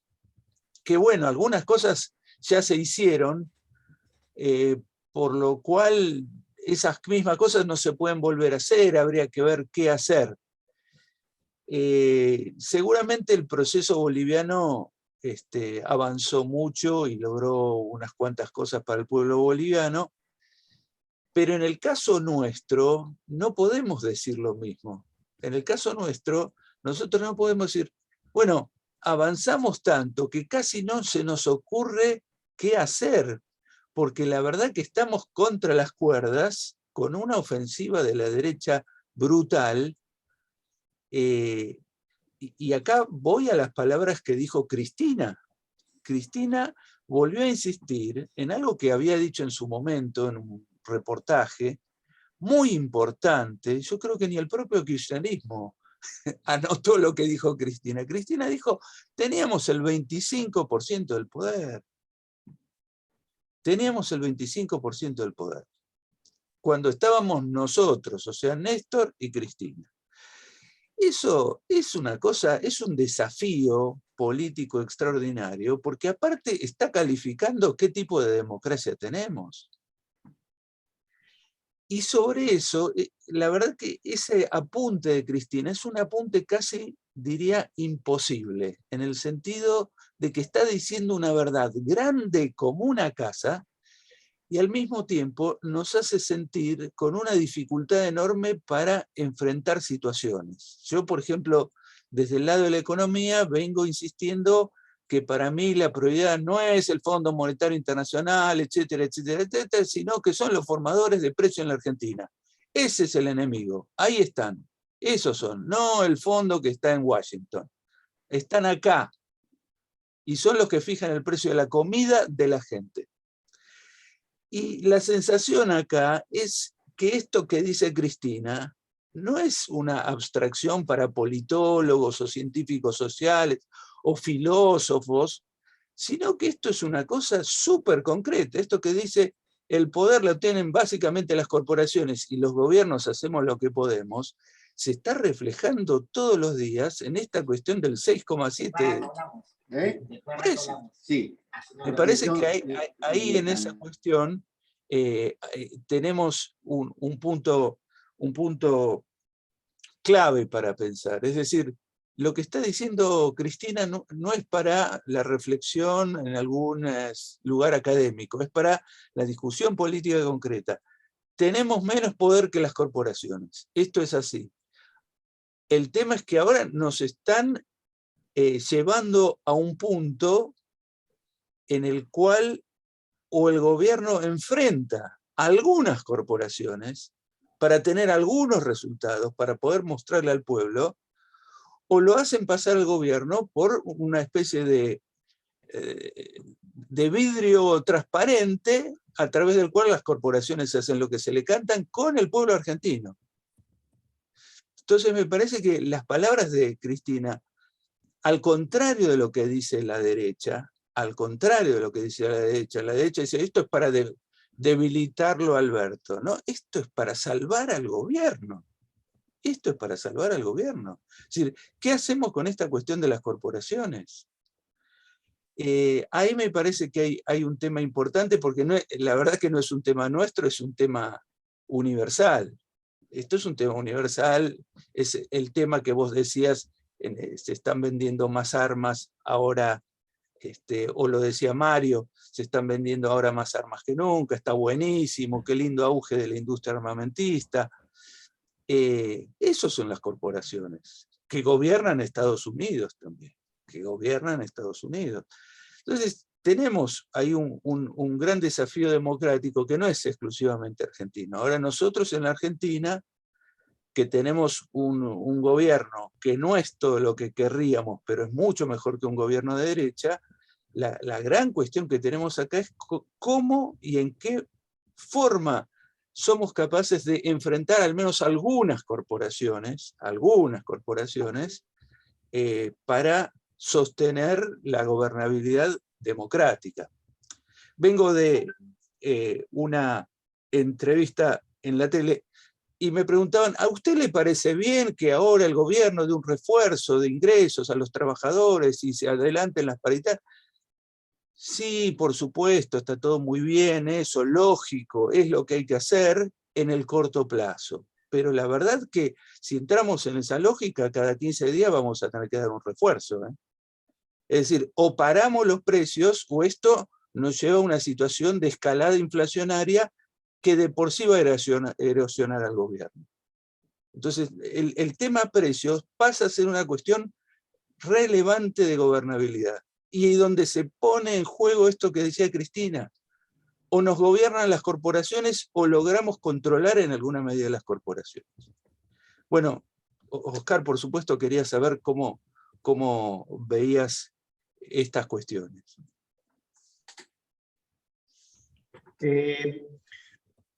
que bueno, algunas cosas ya se hicieron, por lo cual esas mismas cosas no se pueden volver a hacer, habría que ver qué hacer. Seguramente el proceso boliviano avanzó mucho y logró unas cuantas cosas para el pueblo boliviano, pero en el caso nuestro no podemos decir lo mismo. En el caso nuestro, nosotros no podemos decir, bueno, avanzamos tanto que casi no se nos ocurre qué hacer, porque la verdad que estamos contra las cuerdas con una ofensiva de la derecha brutal. Y acá voy a las palabras que dijo Cristina. Cristina volvió a insistir en algo que había dicho en su momento en un reportaje muy importante. Yo creo que ni el propio kirchnerismo anotó lo que dijo Cristina. Cristina dijo, teníamos el 25% del poder. Teníamos el 25% del poder. Cuando estábamos nosotros, o sea, Néstor y Cristina. Eso es una cosa, es un desafío político extraordinario, porque aparte está calificando qué tipo de democracia tenemos. Y sobre eso, la verdad que ese apunte de Cristina es un apunte casi, diría, imposible, en el sentido de que está diciendo una verdad grande como una casa, y al mismo tiempo nos hace sentir con una dificultad enorme para enfrentar situaciones. Yo, por ejemplo, desde el lado de la economía vengo insistiendo que para mí la prioridad no es el Fondo Monetario Internacional, etcétera, etcétera, etcétera, sino que son los formadores de precios en la Argentina. Ese es el enemigo, ahí están, esos son, no el fondo que está en Washington. Están acá y son los que fijan el precio de la comida de la gente. Y la sensación acá es que esto que dice Cristina no es una abstracción para politólogos o científicos sociales o filósofos, sino que esto es una cosa súper concreta. Esto que dice, el poder lo tienen básicamente las corporaciones y los gobiernos hacemos lo que podemos, se está reflejando todos los días en esta cuestión del 6,7%. Sí. Me parece que ahí en esa cuestión tenemos un punto clave para pensar. Es decir, lo que está diciendo Cristina no es para la reflexión en algún lugar académico, es para la discusión política concreta. Tenemos menos poder que las corporaciones. Esto es así. El tema es que ahora nos están llevando a un punto en el cual o el gobierno enfrenta a algunas corporaciones para tener algunos resultados, para poder mostrarle al pueblo, o lo hacen pasar al gobierno por una especie de vidrio transparente a través del cual las corporaciones hacen lo que se le cantan con el pueblo argentino. Entonces me parece que las palabras de Cristina, al contrario de lo que dice la derecha, la derecha dice, esto es para debilitarlo a Alberto. No, esto es para salvar al gobierno. Esto es para salvar al gobierno. Es decir, ¿qué hacemos con esta cuestión de las corporaciones? Ahí me parece que hay un tema importante, porque la verdad que no es un tema nuestro, es un tema universal. Esto es un tema universal, es el tema que vos decías, se están vendiendo más armas ahora, o lo decía Mario, se están vendiendo ahora más armas que nunca, está buenísimo, qué lindo auge de la industria armamentista. Esos son las corporaciones, que gobiernan Estados Unidos también, Entonces, tenemos ahí un gran desafío democrático que no es exclusivamente argentino. Ahora nosotros en la Argentina que tenemos un gobierno que no es todo lo que querríamos, pero es mucho mejor que un gobierno de derecha, la gran cuestión que tenemos acá es cómo y en qué forma somos capaces de enfrentar al menos algunas corporaciones, para sostener la gobernabilidad democrática. Vengo de una entrevista en la tele y me preguntaban, ¿a usted le parece bien que ahora el gobierno dé un refuerzo de ingresos a los trabajadores y se adelanten las paritarias? Sí, por supuesto, está todo muy bien, eso, lógico, es lo que hay que hacer en el corto plazo. Pero la verdad que si entramos en esa lógica, cada 15 días vamos a tener que dar un refuerzo, ¿eh? Es decir, o paramos los precios o esto nos lleva a una situación de escalada inflacionaria que de por sí va a erosionar al gobierno. Entonces, el tema precios pasa a ser una cuestión relevante de gobernabilidad. Y donde se pone en juego esto que decía Cristina, o nos gobiernan las corporaciones o logramos controlar en alguna medida las corporaciones. Bueno, Oscar, por supuesto, quería saber cómo veías estas cuestiones.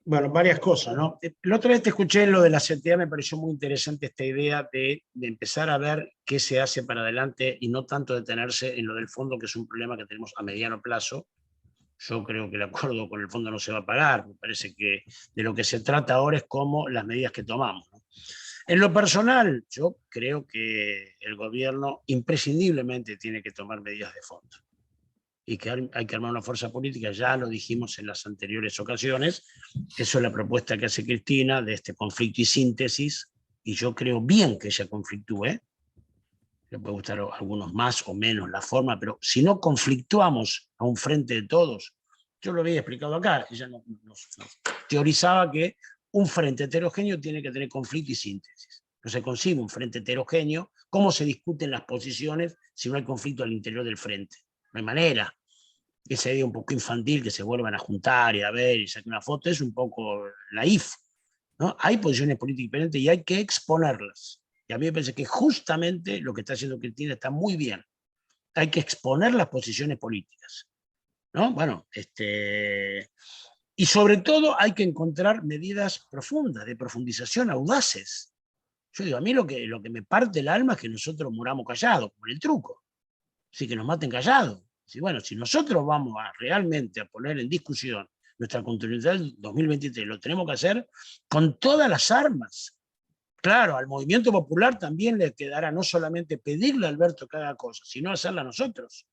Bueno, varias cosas, ¿no? La otra vez te escuché en lo de la CTA, me pareció muy interesante esta idea de empezar a ver qué se hace para adelante y no tanto detenerse en lo del fondo, que es un problema que tenemos a mediano plazo. Yo creo que el acuerdo con el fondo no se va a pagar, me parece que de lo que se trata ahora es cómo las medidas que tomamos, ¿no? En lo personal, yo creo que el gobierno imprescindiblemente tiene que tomar medidas de fondo y que hay que armar una fuerza política, ya lo dijimos en las anteriores ocasiones, eso es la propuesta que hace Cristina de este conflicto y síntesis, y yo creo bien que ella conflictúe, le puede gustar a algunos más o menos la forma, pero si no conflictuamos a un frente de todos, yo lo había explicado acá, ella nos teorizaba que un frente heterogéneo tiene que tener conflicto y síntesis. No se consigue un frente heterogéneo, ¿cómo se discuten las posiciones si no hay conflicto al interior del frente? No hay manera. Esa idea un poco infantil que se vuelvan a juntar y a ver y saquen una foto es un poco naif, ¿no? Hay posiciones políticas diferentes y hay que exponerlas. Y a mí me parece que justamente lo que está haciendo Cristina está muy bien. Hay que exponer las posiciones políticas, ¿no? Bueno, y sobre todo hay que encontrar medidas profundas, de profundización, audaces. Yo digo, a mí lo que me parte el alma es que nosotros muramos callados, como en el truco. Así que nos maten callados. Sí, bueno, si nosotros vamos realmente a poner en discusión nuestra continuidad del 2023, lo tenemos que hacer con todas las armas. Claro, al movimiento popular también le quedará no solamente pedirle a Alberto que haga cosas, sino hacerla nosotros.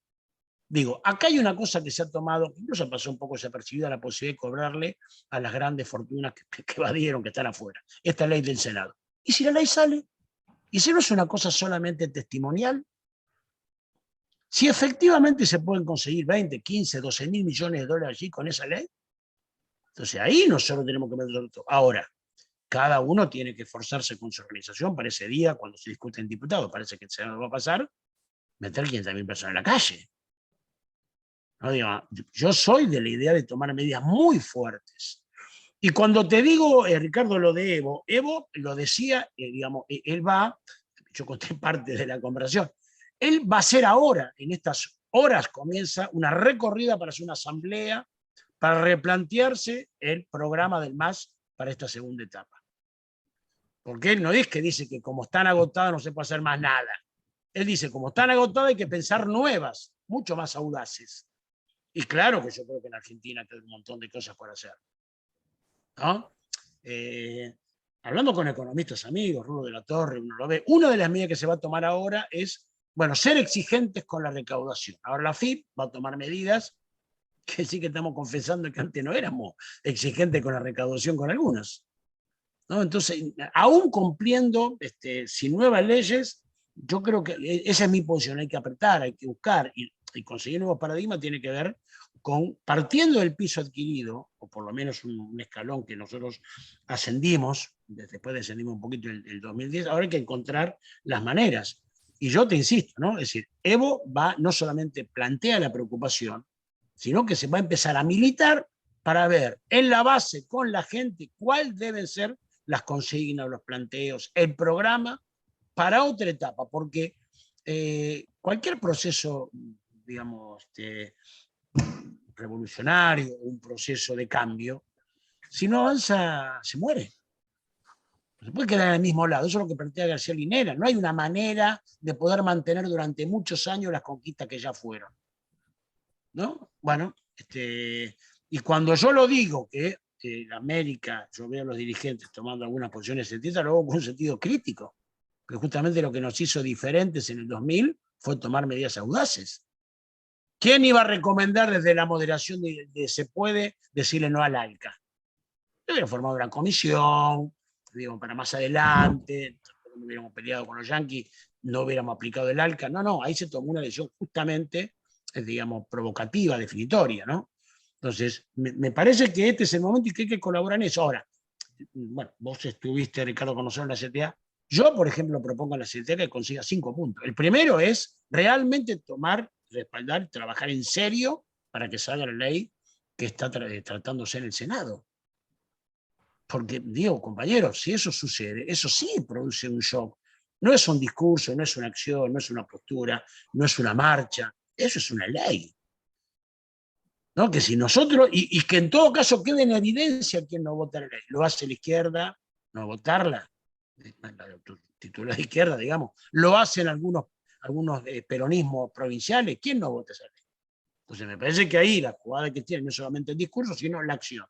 Digo, acá hay una cosa que se ha tomado, incluso pasó un poco desapercibida, la posibilidad de cobrarle a las grandes fortunas que evadieron, que están afuera. Esta ley del Senado. ¿Y si la ley sale? ¿Y si no es una cosa solamente testimonial? Si efectivamente se pueden conseguir 20, 15, 12 mil millones de dólares allí con esa ley, entonces ahí nosotros tenemos que meter todo. Ahora, cada uno tiene que esforzarse con su organización para ese día, cuando se discute en diputados, parece que se va a pasar, meter 500.000 personas en la calle. No, digo, yo soy de la idea de tomar medidas muy fuertes. Y cuando te digo, Ricardo, lo de Evo lo decía, digamos, él va, yo conté parte de la conversación, él va a hacer ahora, en estas horas comienza una recorrida para hacer una asamblea, para replantearse el programa del MAS para esta segunda etapa. Porque él no es que dice que como están agotadas no se puede hacer más nada. Él dice, como están agotadas hay que pensar nuevas, mucho más audaces. Y claro que yo creo que en Argentina hay un montón de cosas por hacer, ¿no? Hablando con economistas amigos, Rulo de la Torre, uno lo ve, una de las medidas que se va a tomar ahora es, bueno, ser exigentes con la recaudación. Ahora la FIP va a tomar medidas que sí que estamos confesando que antes no éramos exigentes con la recaudación con algunas, ¿no? Entonces, aún cumpliendo sin nuevas leyes, yo creo que esa es mi posición, hay que apretar, hay que buscar, y conseguir nuevos paradigmas tiene que ver con, partiendo del piso adquirido, o por lo menos un escalón que nosotros ascendimos, después descendimos un poquito el 2010, ahora hay que encontrar las maneras. Y yo te insisto, ¿no? Es decir, Evo no solamente plantea la preocupación, sino que se va a empezar a militar para ver en la base, con la gente, cuáles deben ser las consignas, los planteos, el programa para otra etapa, porque cualquier proceso, digamos, revolucionario, un proceso de cambio, si no avanza, se muere. No se puede quedar en el mismo lado. Eso es lo que plantea García Linera. No hay una manera de poder mantener durante muchos años las conquistas que ya fueron, ¿no? Bueno, y cuando yo lo digo, que en América, yo veo a los dirigentes tomando algunas posiciones científicas, lo hago con un sentido crítico, que justamente lo que nos hizo diferentes en el 2000 fue tomar medidas audaces. ¿Quién iba a recomendar desde la moderación de se puede decirle no al ALCA? Yo hubiera formado una comisión, digamos, para más adelante, no hubiéramos peleado con los yanquis, no hubiéramos aplicado el ALCA. No, ahí se tomó una decisión justamente, digamos, provocativa, definitoria, ¿no? Entonces, me parece que este es el momento y que hay que colaborar en eso. Ahora, bueno, vos estuviste, Ricardo, con nosotros en la CTA. Yo, por ejemplo, propongo a la CTA que consiga 5 puntos. El primero es realmente tomar, respaldar, trabajar en serio para que salga la ley que está tratándose en el Senado. Porque, digo, compañeros, si eso sucede, eso sí produce un shock. No es un discurso, no es una acción, no es una postura, no es una marcha, eso es una ley. ¿No? Que si nosotros, y que en todo caso quede en evidencia quién no vota la ley. Lo hace la izquierda, no votarla, titular de izquierda, digamos. Lo hacen algunos peronismos provinciales, ¿quién no vota esa ley? Entonces me parece que ahí la jugada que tiene no es solamente el discurso, sino la acción.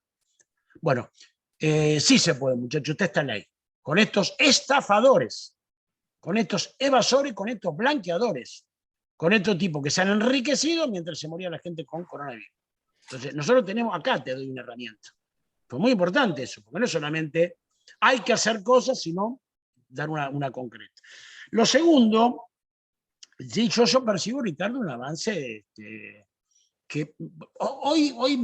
Bueno, sí se puede, muchachos, está esta ley. Con estos estafadores, con estos evasores, con estos blanqueadores, con estos tipos que se han enriquecido mientras se moría la gente con coronavirus. Entonces, nosotros tenemos, acá te doy una herramienta. Fue muy importante eso, porque no solamente hay que hacer cosas, sino dar una concreta. Lo segundo, sí, yo percibo, Ricardo, un avance que hoy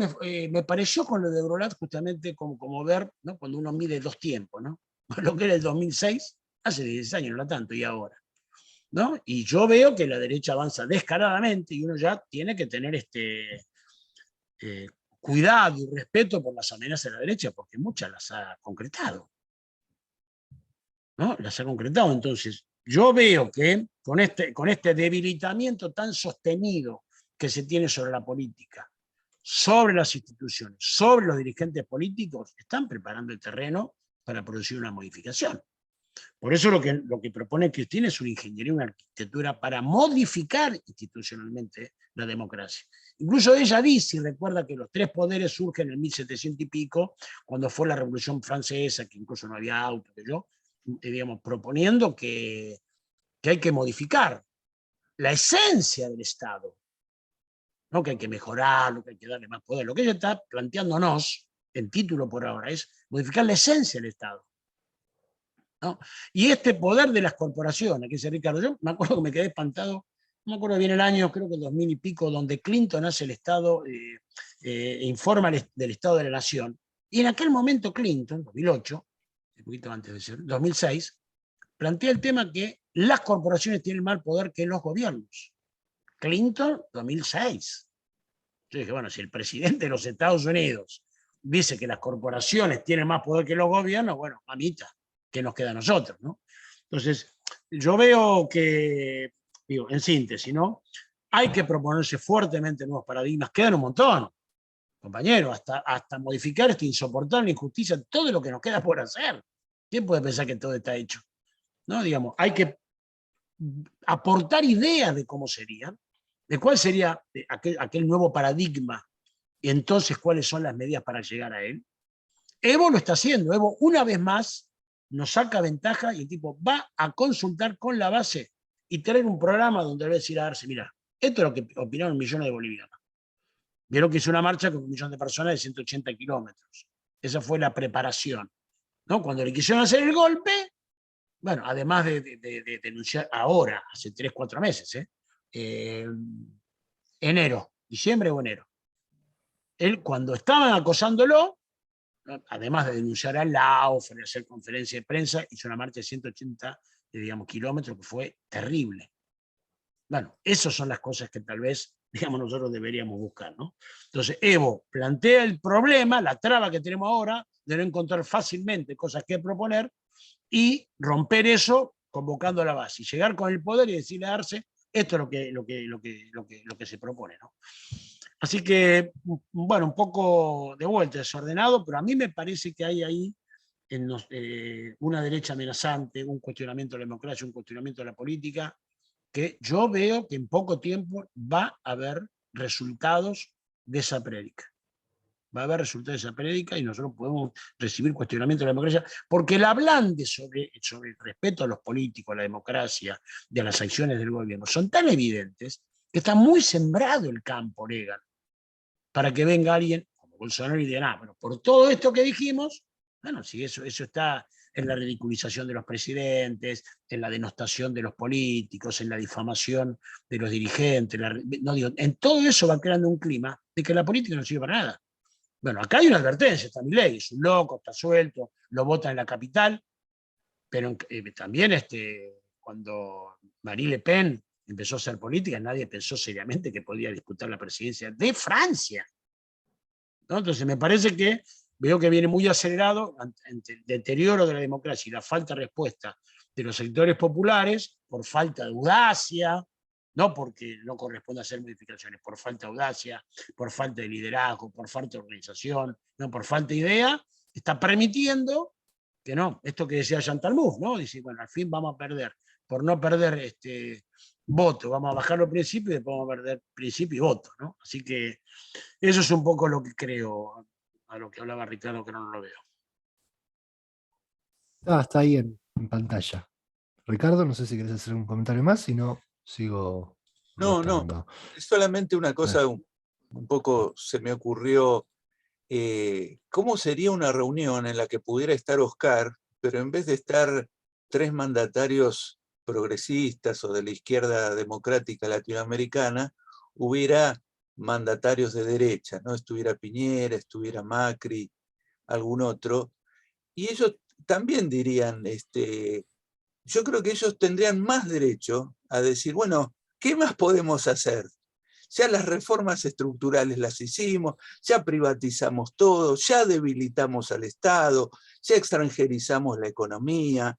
me pareció con lo de Eurolat justamente como ver, ¿no? Cuando uno mide 2 tiempos, ¿no? Lo que era el 2006, hace 10 años, no tanto, y ahora, ¿no? Y yo veo que la derecha avanza descaradamente y uno ya tiene que tener cuidado y respeto por las amenazas de la derecha, porque muchas las ha concretado, ¿no? Las ha concretado. Entonces, yo veo que con este debilitamiento tan sostenido que se tiene sobre la política, sobre las instituciones, sobre los dirigentes políticos, están preparando el terreno para producir una modificación. Por eso lo que propone Cristina es una ingeniería, una arquitectura para modificar institucionalmente la democracia. Incluso ella dice y recuerda que los 3 poderes surgen en el 1700 y pico, cuando fue la Revolución Francesa, que incluso no había auto, digamos, proponiendo que hay que modificar la esencia del Estado, no que hay que mejorarlo, que hay que darle más poder. Lo que ella está planteándonos, en título por ahora, es modificar la esencia del Estado, ¿no? Y este poder de las corporaciones, que dice Ricardo, yo me acuerdo que me quedé espantado, no me acuerdo bien el año, creo que el 2000 y pico, donde Clinton hace el Estado, informa del Estado de la Nación, y en aquel momento Clinton, 2008, un poquito antes de ser, 2006, plantea el tema que las corporaciones tienen más poder que los gobiernos. Clinton, 2006. Yo dije, bueno, si el presidente de los Estados Unidos dice que las corporaciones tienen más poder que los gobiernos, bueno, mamita, ¿qué nos queda a nosotros, no? Entonces, yo veo que, digo, en síntesis, ¿no? Hay que proponerse fuertemente nuevos paradigmas, quedan un montón, compañeros, hasta modificar esta insoportable injusticia, todo lo que nos queda por hacer. ¿Quién puede pensar que todo está hecho? ¿No? Digamos, hay que aportar ideas de cómo sería, de cuál sería aquel nuevo paradigma, y entonces cuáles son las medidas para llegar a él. Evo lo está haciendo. Evo, una vez más, nos saca ventaja y el tipo va a consultar con la base y traer un programa donde va a decir a Arce, mira, esto es lo que opinaron millones de bolivianos. Vieron que hizo una marcha con 1 millón de personas de 180 kilómetros. Esa fue la preparación, ¿no? Cuando le quisieron hacer el golpe, bueno, además de denunciar ahora, hace 3, 4 meses, enero, diciembre o enero. Él, cuando estaban acosándolo, además de denunciar al LAOF, de hacer conferencia de prensa, hizo una marcha de 180 kilómetros que fue terrible. Bueno, esas son las cosas que tal vez digamos, nosotros deberíamos buscar, ¿no? Entonces, Evo plantea el problema, la traba que tenemos ahora, de no encontrar fácilmente cosas que proponer, y romper eso convocando a la base, y llegar con el poder y decirle a Arce, esto es lo que se propone, ¿no? Así que, bueno, un poco de vuelta, desordenado, pero a mí me parece que hay ahí una derecha amenazante, un cuestionamiento de la democracia, un cuestionamiento de la política, que yo veo que en poco tiempo va a haber resultados de esa prédica. Va a haber resultados de esa prédica y nosotros podemos recibir cuestionamiento de la democracia, porque el ablande sobre el respeto a los políticos, a la democracia, de las acciones del gobierno, son tan evidentes que está muy sembrado el campo legal para que venga alguien como Bolsonaro y diga, bueno, por todo esto que dijimos, bueno, si eso está en la ridiculización de los presidentes, en la denostación de los políticos, en la difamación de los dirigentes, no digo, en todo eso va creando un clima de que la política no sirve para nada. Bueno, acá hay una advertencia, está Milei, es un loco, está suelto, lo votan en la capital, pero también cuando Marine Le Pen empezó a hacer política, nadie pensó seriamente que podía disputar la presidencia de Francia, ¿no? Entonces me parece que veo que viene muy acelerado ante el deterioro de la democracia y la falta de respuesta de los sectores populares por falta de audacia, no porque no corresponde hacer modificaciones, por falta de audacia, por falta de liderazgo, por falta de organización, no, por falta de idea, está permitiendo que no, esto que decía Chantal Mouffe, ¿no? Dice, bueno, al fin vamos a perder, por no perder voto, vamos a bajar los principios y después vamos a perder principio y voto, ¿no? Así que eso es un poco lo que creo, a lo que hablaba Ricardo, que no lo veo. Está ahí en pantalla. Ricardo, no sé si querés hacer un comentario más, si no, sigo No, rotando. es solamente una cosa, un poco se me ocurrió, ¿cómo sería una reunión en la que pudiera estar Oscar, pero en vez de estar 3 mandatarios progresistas o de la izquierda democrática latinoamericana, hubiera mandatarios de derecha, ¿no? Estuviera Piñera, estuviera Macri, algún otro, y ellos también dirían, yo creo que ellos tendrían más derecho a decir, bueno, ¿qué más podemos hacer? Ya las reformas estructurales las hicimos, ya privatizamos todo, ya debilitamos al Estado, ya extranjerizamos la economía.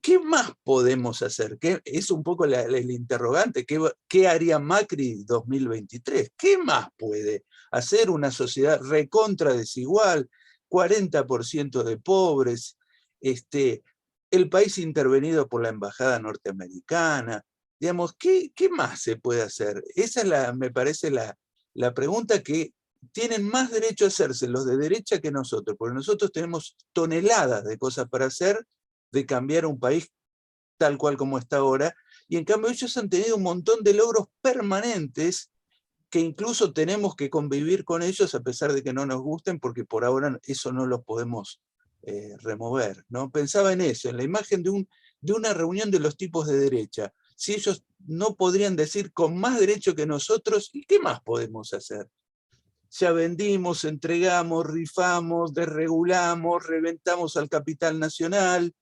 ¿Qué más podemos hacer? Es un poco el interrogante. ¿Qué haría Macri 2023? ¿Qué más puede hacer una sociedad recontra desigual? 40% de pobres, el país intervenido por la embajada norteamericana. Digamos, ¿qué más se puede hacer? Esa me parece la pregunta que tienen más derecho a hacerse los de derecha que nosotros, porque nosotros tenemos toneladas de cosas para hacer, de cambiar un país tal cual como está ahora, y en cambio ellos han tenido un montón de logros permanentes que incluso tenemos que convivir con ellos a pesar de que no nos gusten, porque por ahora eso no lo podemos remover, ¿no? Pensaba en eso, en la imagen de una reunión de los tipos de derecha. Si ellos no podrían decir con más derecho que nosotros, ¿y qué más podemos hacer? Ya vendimos, entregamos, rifamos, desregulamos, reventamos al capital nacional,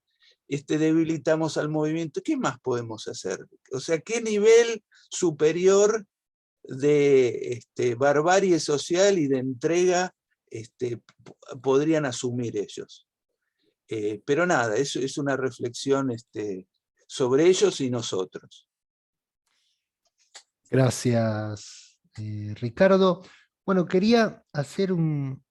debilitamos al movimiento. ¿Qué más podemos hacer? O sea, ¿qué nivel superior de barbarie social y de entrega podrían asumir ellos? Pero nada, eso es una reflexión sobre ellos y nosotros. Gracias, Ricardo. Bueno, quería hacer un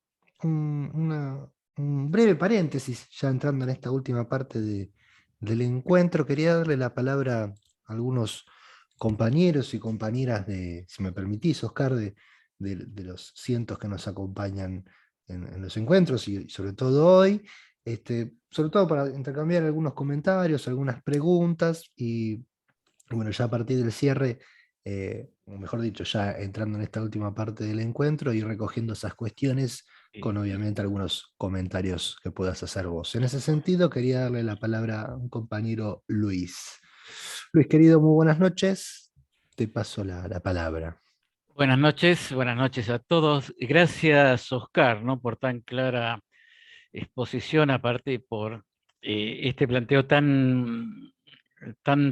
breve paréntesis, ya entrando en esta última parte del encuentro. Quería darle la palabra a algunos compañeros y compañeras si me permitís, Oscar, de los cientos que nos acompañan en los encuentros y sobre todo hoy, sobre todo para intercambiar algunos comentarios, algunas preguntas y bueno, ya a partir del cierre, o mejor dicho, ya entrando en esta última parte del encuentro y recogiendo esas cuestiones con obviamente algunos comentarios que puedas hacer vos. En ese sentido, quería darle la palabra a un compañero Luis. Luis, querido, muy buenas noches. Te paso la palabra. Buenas noches a todos. Gracias, Oscar, ¿no? Por tan clara exposición, aparte por este planteo tan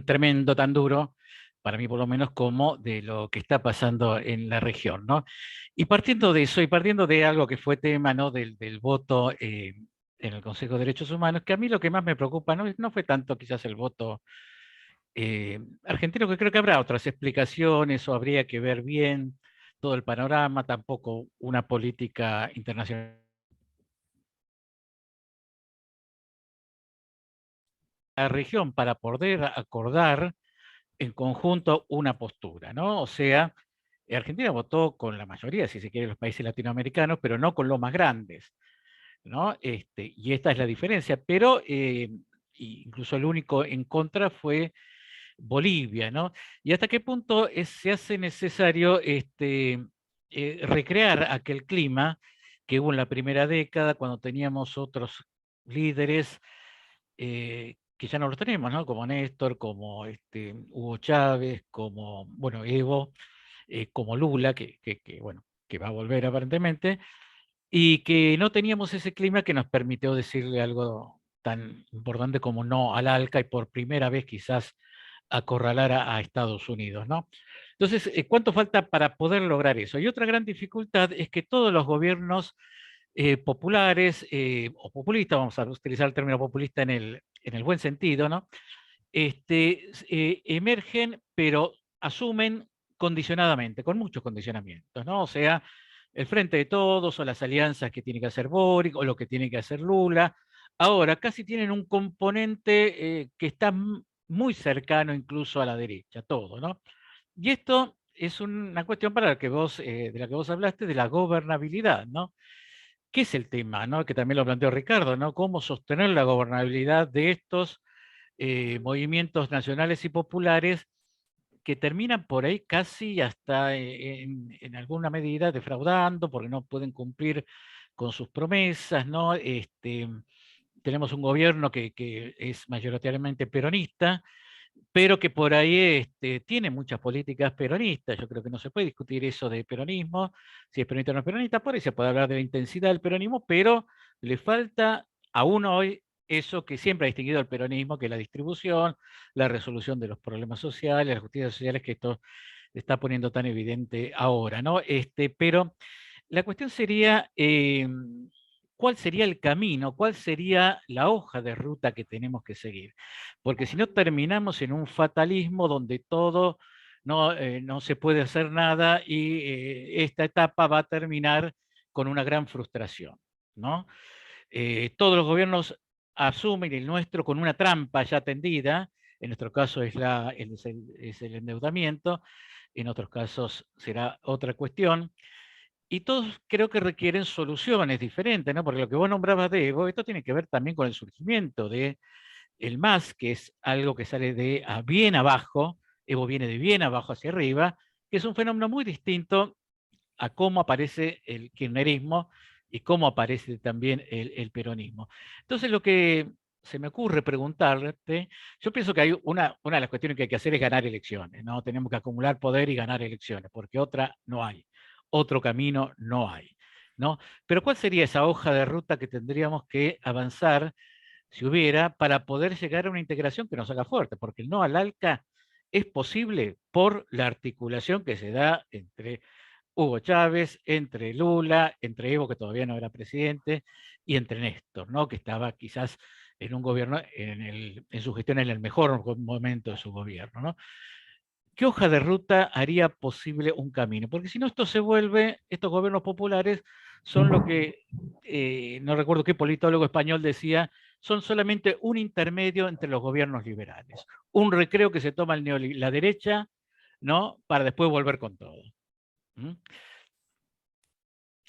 tremendo, tan duro para mí por lo menos, como de lo que está pasando en la región, ¿no? Y partiendo de eso, y partiendo de algo que fue tema, ¿no?, del voto en el Consejo de Derechos Humanos, que a mí lo que más me preocupa no fue tanto quizás el voto argentino, que creo que habrá otras explicaciones o habría que ver bien todo el panorama, tampoco una política internacional. La región para poder acordar en conjunto una postura, ¿no? O sea, Argentina votó con la mayoría, si se quiere, de los países latinoamericanos, pero no con los más grandes, ¿no? Y esta es la diferencia, pero incluso el único en contra fue Bolivia, ¿no? ¿Y hasta qué punto se hace necesario recrear aquel clima que hubo en la primera década, cuando teníamos otros líderes que ya no los tenemos, ¿no? Como Néstor, como Hugo Chávez, como, bueno, Evo, como Lula, bueno, que va a volver aparentemente, y que no teníamos ese clima que nos permitió decirle algo tan importante como no al ALCA y por primera vez quizás acorralar a Estados Unidos, ¿no? Entonces, ¿cuánto falta para poder lograr eso? Y otra gran dificultad es que todos los gobiernos populares o populistas, vamos a utilizar el término populista en el buen sentido, ¿no? Emergen, pero asumen condicionadamente, con muchos condicionamientos, ¿no? O sea, el Frente de Todos o las alianzas que tiene que hacer Boric o lo que tiene que hacer Lula, ahora casi tienen un componente que está muy cercano incluso a la derecha, todo, ¿no? Y esto es una cuestión para la que de la que vos hablaste, de la gobernabilidad, ¿no? ¿Qué es el tema, ¿no? Que también lo planteó Ricardo, ¿no? ¿Cómo sostener la gobernabilidad de estos movimientos nacionales y populares que terminan por ahí casi hasta en alguna medida defraudando porque no pueden cumplir con sus promesas, ¿no? Tenemos un gobierno que es mayoritariamente peronista, pero que por ahí tiene muchas políticas peronistas. Yo creo que no se puede discutir eso de peronismo, si es peronista o no es peronista, por ahí se puede hablar de la intensidad del peronismo, pero le falta aún hoy eso que siempre ha distinguido al peronismo, que es la distribución, la resolución de los problemas sociales, las justicias sociales, que esto está poniendo tan evidente ahora, ¿no? Pero la cuestión sería, ¿cuál sería el camino? ¿Cuál sería la hoja de ruta que tenemos que seguir? Porque si no terminamos en un fatalismo donde todo no se puede hacer nada y esta etapa va a terminar con una gran frustración, ¿no? Todos los gobiernos asumen el nuestro con una trampa ya tendida, en nuestro caso es el endeudamiento, en otros casos será otra cuestión, y todos creo que requieren soluciones diferentes, ¿no? Porque lo que vos nombrabas de Evo, esto tiene que ver también con el surgimiento de el MAS, que es algo que sale de bien abajo, Evo viene de bien abajo hacia arriba, que es un fenómeno muy distinto a cómo aparece el kirchnerismo y cómo aparece también el peronismo. Entonces lo que se me ocurre preguntarte, yo pienso que hay una de las cuestiones que hay que hacer es ganar elecciones, ¿no? Tenemos que acumular poder y ganar elecciones, porque otra no hay, otro camino no hay, ¿no? Pero ¿cuál sería esa hoja de ruta que tendríamos que avanzar, si hubiera, para poder llegar a una integración que nos haga fuerte? Porque el no al ALCA es posible por la articulación que se da entre Hugo Chávez, entre Lula, entre Evo, que todavía no era presidente, y entre Néstor, ¿no? Que estaba quizás en un gobierno, en su gestión en el mejor momento de su gobierno, ¿no? ¿Qué hoja de ruta haría posible un camino? Porque si no, esto se vuelve, estos gobiernos populares son lo que, no recuerdo qué politólogo español decía, son solamente un intermedio entre los gobiernos liberales. Un recreo que se toma la derecha, ¿no? Para después volver con todo. ¿Mm?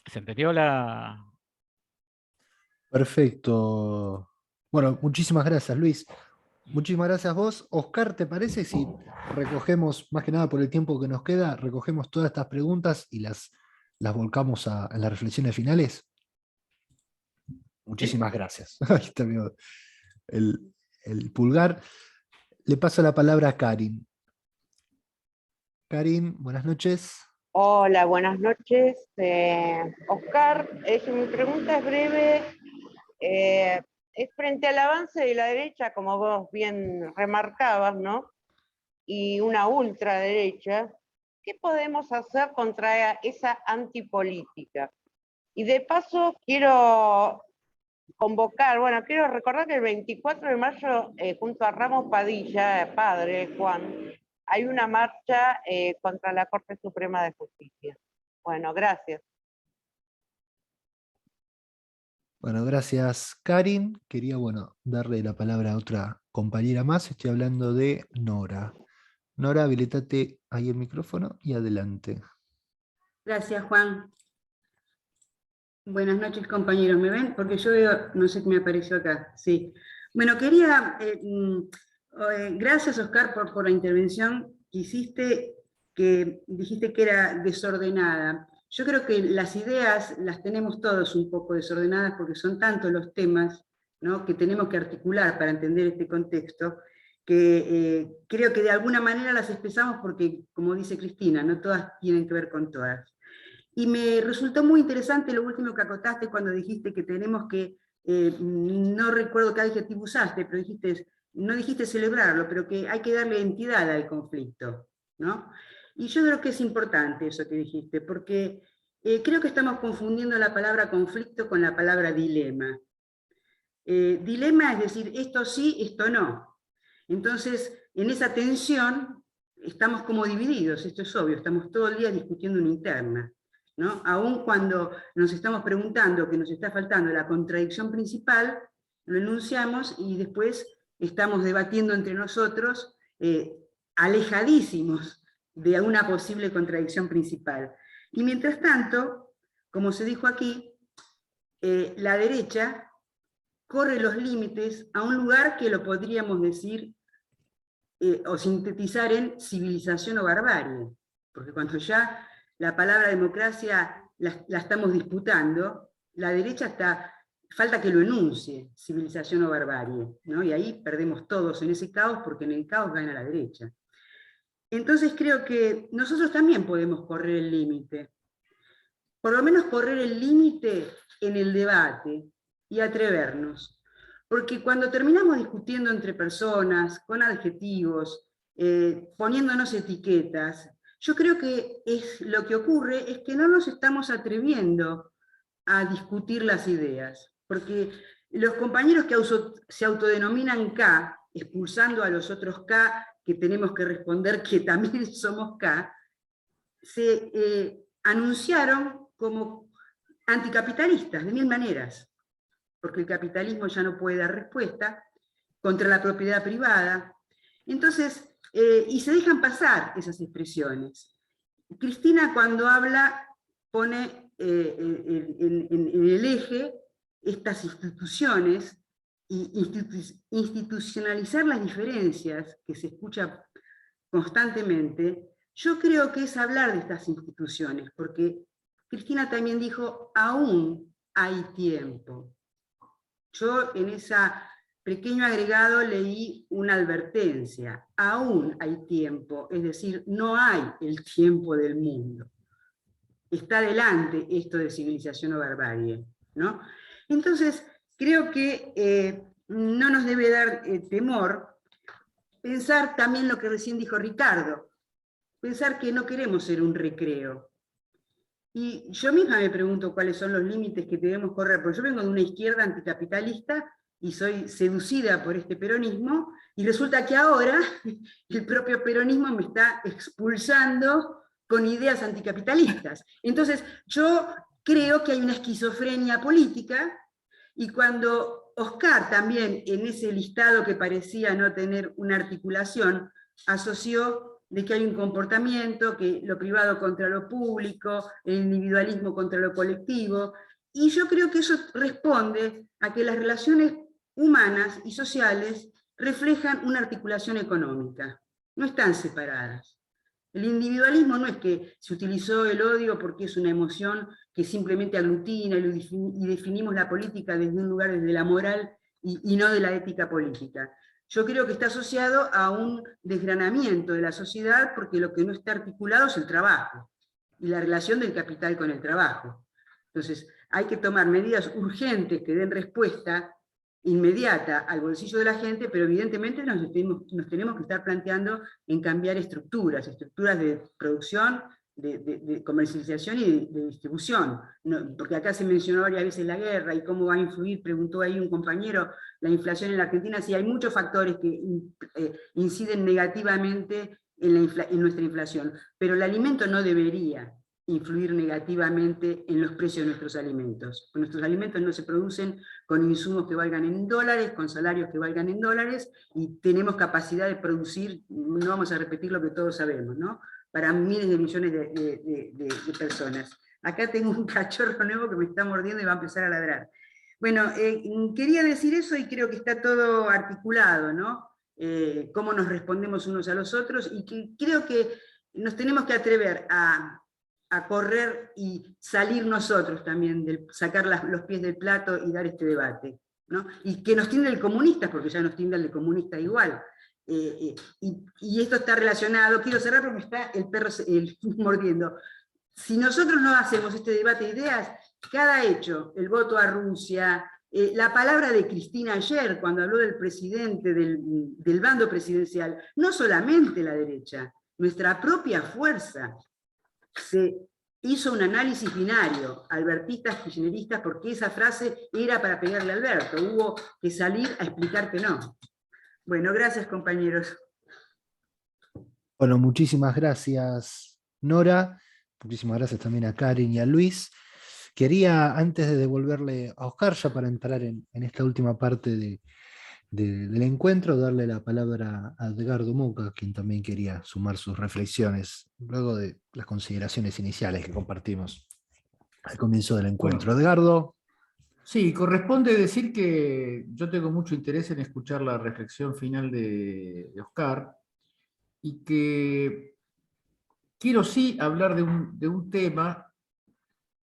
¿Se entendió la...? Perfecto. Bueno, muchísimas gracias, Luis. Muchísimas gracias a vos. Oscar, ¿te parece si recogemos, más que nada por el tiempo que nos queda, recogemos todas estas preguntas y las volcamos en las reflexiones finales? Muchísimas gracias. Ahí está el pulgar. Le paso la palabra a Karin. Karin, buenas noches. Hola, buenas noches. Oscar, mi pregunta es breve. Es frente al avance de la derecha, como vos bien remarcabas, ¿no? y una ultraderecha, ¿qué podemos hacer contra esa antipolítica? Y de paso quiero convocar, bueno, quiero recordar que el 24 de mayo, junto a Ramos Padilla, padre Juan, hay una marcha contra la Corte Suprema de Justicia. Bueno, gracias. Bueno, gracias, Karin. Quería, darle la palabra a otra compañera más. Estoy hablando de Nora. Nora, habilitate ahí el micrófono y adelante. Gracias, Juan. Buenas noches, compañeros. ¿Me ven? Porque yo veo, no sé qué me apareció acá. Sí. Bueno, quería, gracias, Oscar, por la intervención que hiciste, que dijiste que era desordenada. Yo creo que las ideas las tenemos todos un poco desordenadas porque son tantos los temas, ¿no?, que tenemos que articular para entender este contexto, que creo que de alguna manera las expresamos porque, como dice Cristina, no todas tienen que ver con todas. Y me resultó muy interesante lo último que acotaste cuando dijiste que tenemos que, no recuerdo qué adjetivo usaste, pero no dijiste celebrarlo, pero que hay que darle entidad al conflicto, ¿no? Y yo creo que es importante eso que dijiste, porque creo que estamos confundiendo la palabra conflicto con la palabra dilema. Dilema es decir, esto sí, esto no. Entonces, en esa tensión estamos como divididos, esto es obvio, estamos todo el día discutiendo una interna, ¿no? Aun cuando nos estamos preguntando que nos está faltando la contradicción principal, lo enunciamos y después estamos debatiendo entre nosotros, alejadísimos de una posible contradicción principal. Y mientras tanto, como se dijo aquí, la derecha corre los límites a un lugar que lo podríamos decir o sintetizar en civilización o barbarie, porque cuando ya la palabra democracia la estamos disputando, la derecha falta que lo enuncie, civilización o barbarie, ¿no? Y ahí perdemos todos en ese caos, porque en el caos gana la derecha. Entonces creo que nosotros también podemos correr el límite, por lo menos correr el límite en el debate y atrevernos, porque cuando terminamos discutiendo entre personas, con adjetivos, poniéndonos etiquetas, yo creo que lo que ocurre es que no nos estamos atreviendo a discutir las ideas, porque los compañeros que se autodenominan K, expulsando a los otros K, que tenemos que responder que también somos K, se anunciaron como anticapitalistas, de mil maneras, porque el capitalismo ya no puede dar respuesta, contra la propiedad privada. Entonces, y se dejan pasar esas expresiones. Cristina, cuando habla, pone en el eje estas instituciones, y institucionalizar las diferencias que se escucha constantemente. Yo creo que es hablar de estas instituciones, porque Cristina también dijo, aún hay tiempo. Yo en ese pequeño agregado leí una advertencia, aún hay tiempo, es decir, no hay el tiempo del mundo. Está delante esto de civilización o barbarie, ¿no? Entonces, creo que no nos debe dar temor pensar también lo que recién dijo Ricardo, pensar que no queremos ser un recreo. Y yo misma me pregunto cuáles son los límites que debemos correr, porque yo vengo de una izquierda anticapitalista y soy seducida por este peronismo, y resulta que ahora el propio peronismo me está expulsando con ideas anticapitalistas. Entonces, yo creo que hay una esquizofrenia política, y cuando Oscar también, en ese listado que parecía no tener una articulación, asoció de que hay un comportamiento, que lo privado contra lo público, el individualismo contra lo colectivo, y yo creo que eso responde a que las relaciones humanas y sociales reflejan una articulación económica, no están separadas. El individualismo no es que se utilizó el odio porque es una emoción que simplemente aglutina y definimos la política desde un lugar desde la moral y no de la ética política. Yo creo que está asociado a un desgranamiento de la sociedad porque lo que no está articulado es el trabajo y la relación del capital con el trabajo. Entonces hay que tomar medidas urgentes que den respuesta inmediata al bolsillo de la gente, pero evidentemente nos tenemos que estar planteando en cambiar estructuras de producción, de comercialización y de distribución. Porque acá se mencionó varias veces la guerra y cómo va a influir, preguntó ahí un compañero, la inflación en la Argentina. Sí, hay muchos factores que inciden negativamente en nuestra inflación, pero el alimento no debería influir negativamente en los precios de nuestros alimentos. Nuestros alimentos no se producen con insumos que valgan en dólares, con salarios que valgan en dólares, y tenemos capacidad de producir, no vamos a repetir lo que todos sabemos, ¿no?, para miles de millones de personas. Acá tengo un cachorro nuevo que me está mordiendo y va a empezar a ladrar. Bueno, quería decir eso y creo que está todo articulado, ¿no? Cómo nos respondemos unos a los otros, y que creo que nos tenemos que atrever a correr y salir nosotros también, sacar los pies del plato y dar este debate, ¿no? Y que nos tiende el comunista, porque ya nos tiende el de comunista igual. Y esto está relacionado, quiero cerrar porque me está el perro mordiendo. Si nosotros no hacemos este debate de ideas, cada hecho, el voto a Rusia, la palabra de Cristina ayer, cuando habló del presidente, del bando presidencial, no solamente la derecha, nuestra propia fuerza, se hizo un análisis binario, albertistas, kirchneristas, porque esa frase era para pegarle a Alberto, hubo que salir a explicar que no. Bueno, gracias, compañeros. Bueno, muchísimas gracias, Nora. Muchísimas gracias también a Karen y a Luis. Quería, antes de devolverle a Oscar, ya para entrar en esta última parte del encuentro, darle la palabra a Edgardo Moca, quien también quería sumar sus reflexiones, luego de las consideraciones iniciales que compartimos al comienzo del encuentro. Bueno, Edgardo. Sí, corresponde decir que yo tengo mucho interés en escuchar la reflexión final de Oscar, y que quiero sí hablar de un tema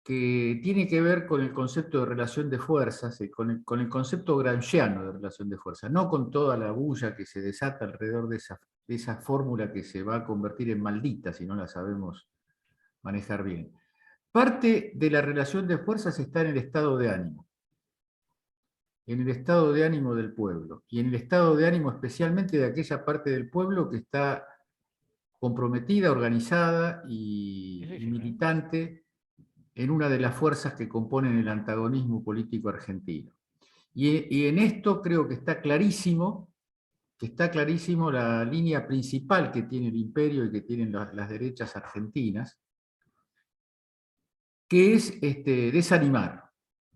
que tiene que ver con el concepto de relación de fuerzas, con el concepto gramsciano de relación de fuerzas, no con toda la bulla que se desata alrededor de esa fórmula que se va a convertir en maldita si no la sabemos manejar bien. Parte de la relación de fuerzas está en el estado de ánimo. En el estado de ánimo del pueblo, y en el estado de ánimo especialmente de aquella parte del pueblo que está comprometida, organizada y militante en una de las fuerzas que componen el antagonismo político argentino. Y en esto creo que está clarísimo la línea principal que tiene el imperio y que tienen las derechas argentinas, que es desanimar.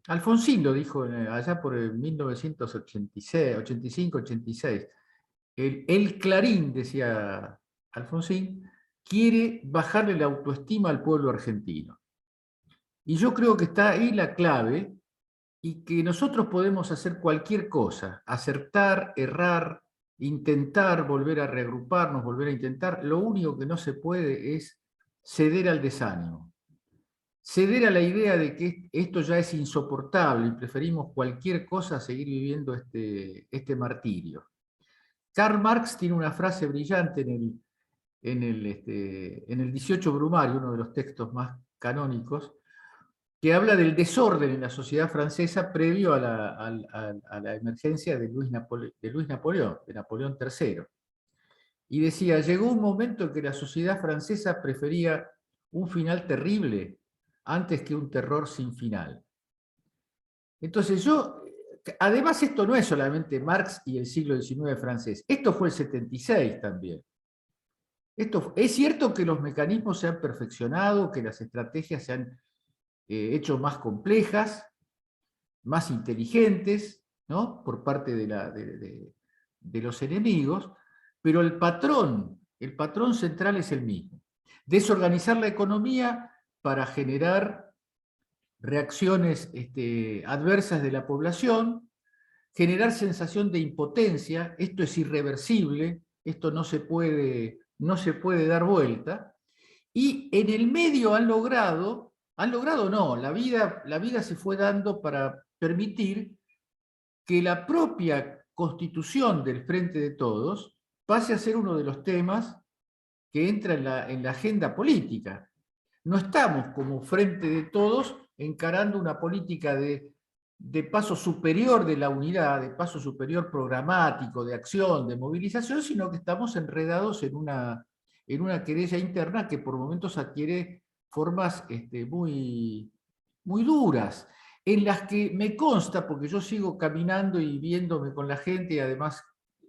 Alfonsín lo dijo allá por el 1985-86. El Clarín, decía Alfonsín, quiere bajarle la autoestima al pueblo argentino. Y yo creo que está ahí la clave, y que nosotros podemos hacer cualquier cosa, acertar, errar, intentar volver a reagruparnos, volver a intentar. Lo único que no se puede es ceder al desánimo. Ceder a la idea de que esto ya es insoportable y preferimos cualquier cosa a seguir viviendo este martirio. Karl Marx tiene una frase brillante en el 18 Brumario, uno de los textos más canónicos, que habla del desorden en la sociedad francesa previo a la emergencia de Napoleón III. Y decía, llegó un momento en que la sociedad francesa prefería un final terrible antes que un terror sin final. Entonces además esto no es solamente Marx y el siglo XIX francés, esto fue el 76 también. Es cierto que los mecanismos se han perfeccionado, que las estrategias se han hecho más complejas, más inteligentes, ¿no?, por parte de los enemigos, pero el patrón central es el mismo. Desorganizar la economía para generar reacciones adversas de la población, generar sensación de impotencia, esto es irreversible, esto no se puede dar vuelta, y en el medio la vida se fue dando para permitir que la propia constitución del Frente de Todos pase a ser uno de los temas que entra en la agenda política. No estamos como Frente de Todos encarando una política de de paso superior de la unidad, de paso superior programático, de acción, de movilización, sino que estamos enredados en una querella interna que por momentos adquiere formas muy, muy duras, en las que me consta, porque yo sigo caminando y viéndome con la gente, y además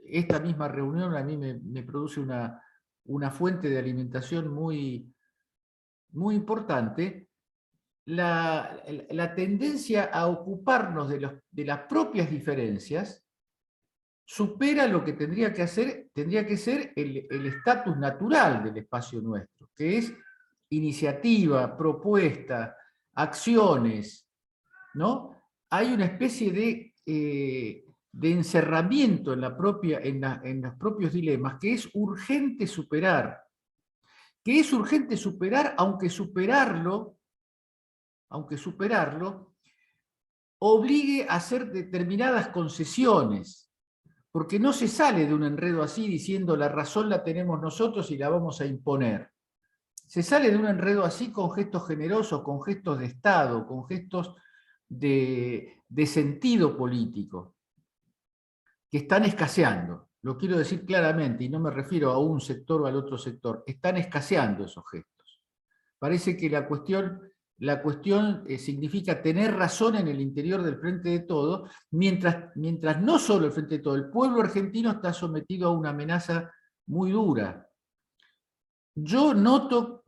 esta misma reunión a mí me produce una fuente de alimentación muy, muy importante, la tendencia a ocuparnos de las propias diferencias supera lo que tendría que ser el estatus natural del espacio nuestro, que es iniciativa, propuesta, acciones, ¿no? Hay una especie de encerramiento en los propios dilemas que es urgente superar, aunque superarlo obligue a hacer determinadas concesiones, porque no se sale de un enredo así diciendo la razón la tenemos nosotros y la vamos a imponer. Se sale de un enredo así con gestos generosos, con gestos de Estado, con gestos de sentido político, que están escaseando. Lo quiero decir claramente, y no me refiero a un sector o al otro sector, están escaseando esos gestos. Parece que la cuestión significa tener razón en el interior del Frente de Todos, mientras no solo el Frente de Todos, el pueblo argentino está sometido a una amenaza muy dura. Yo noto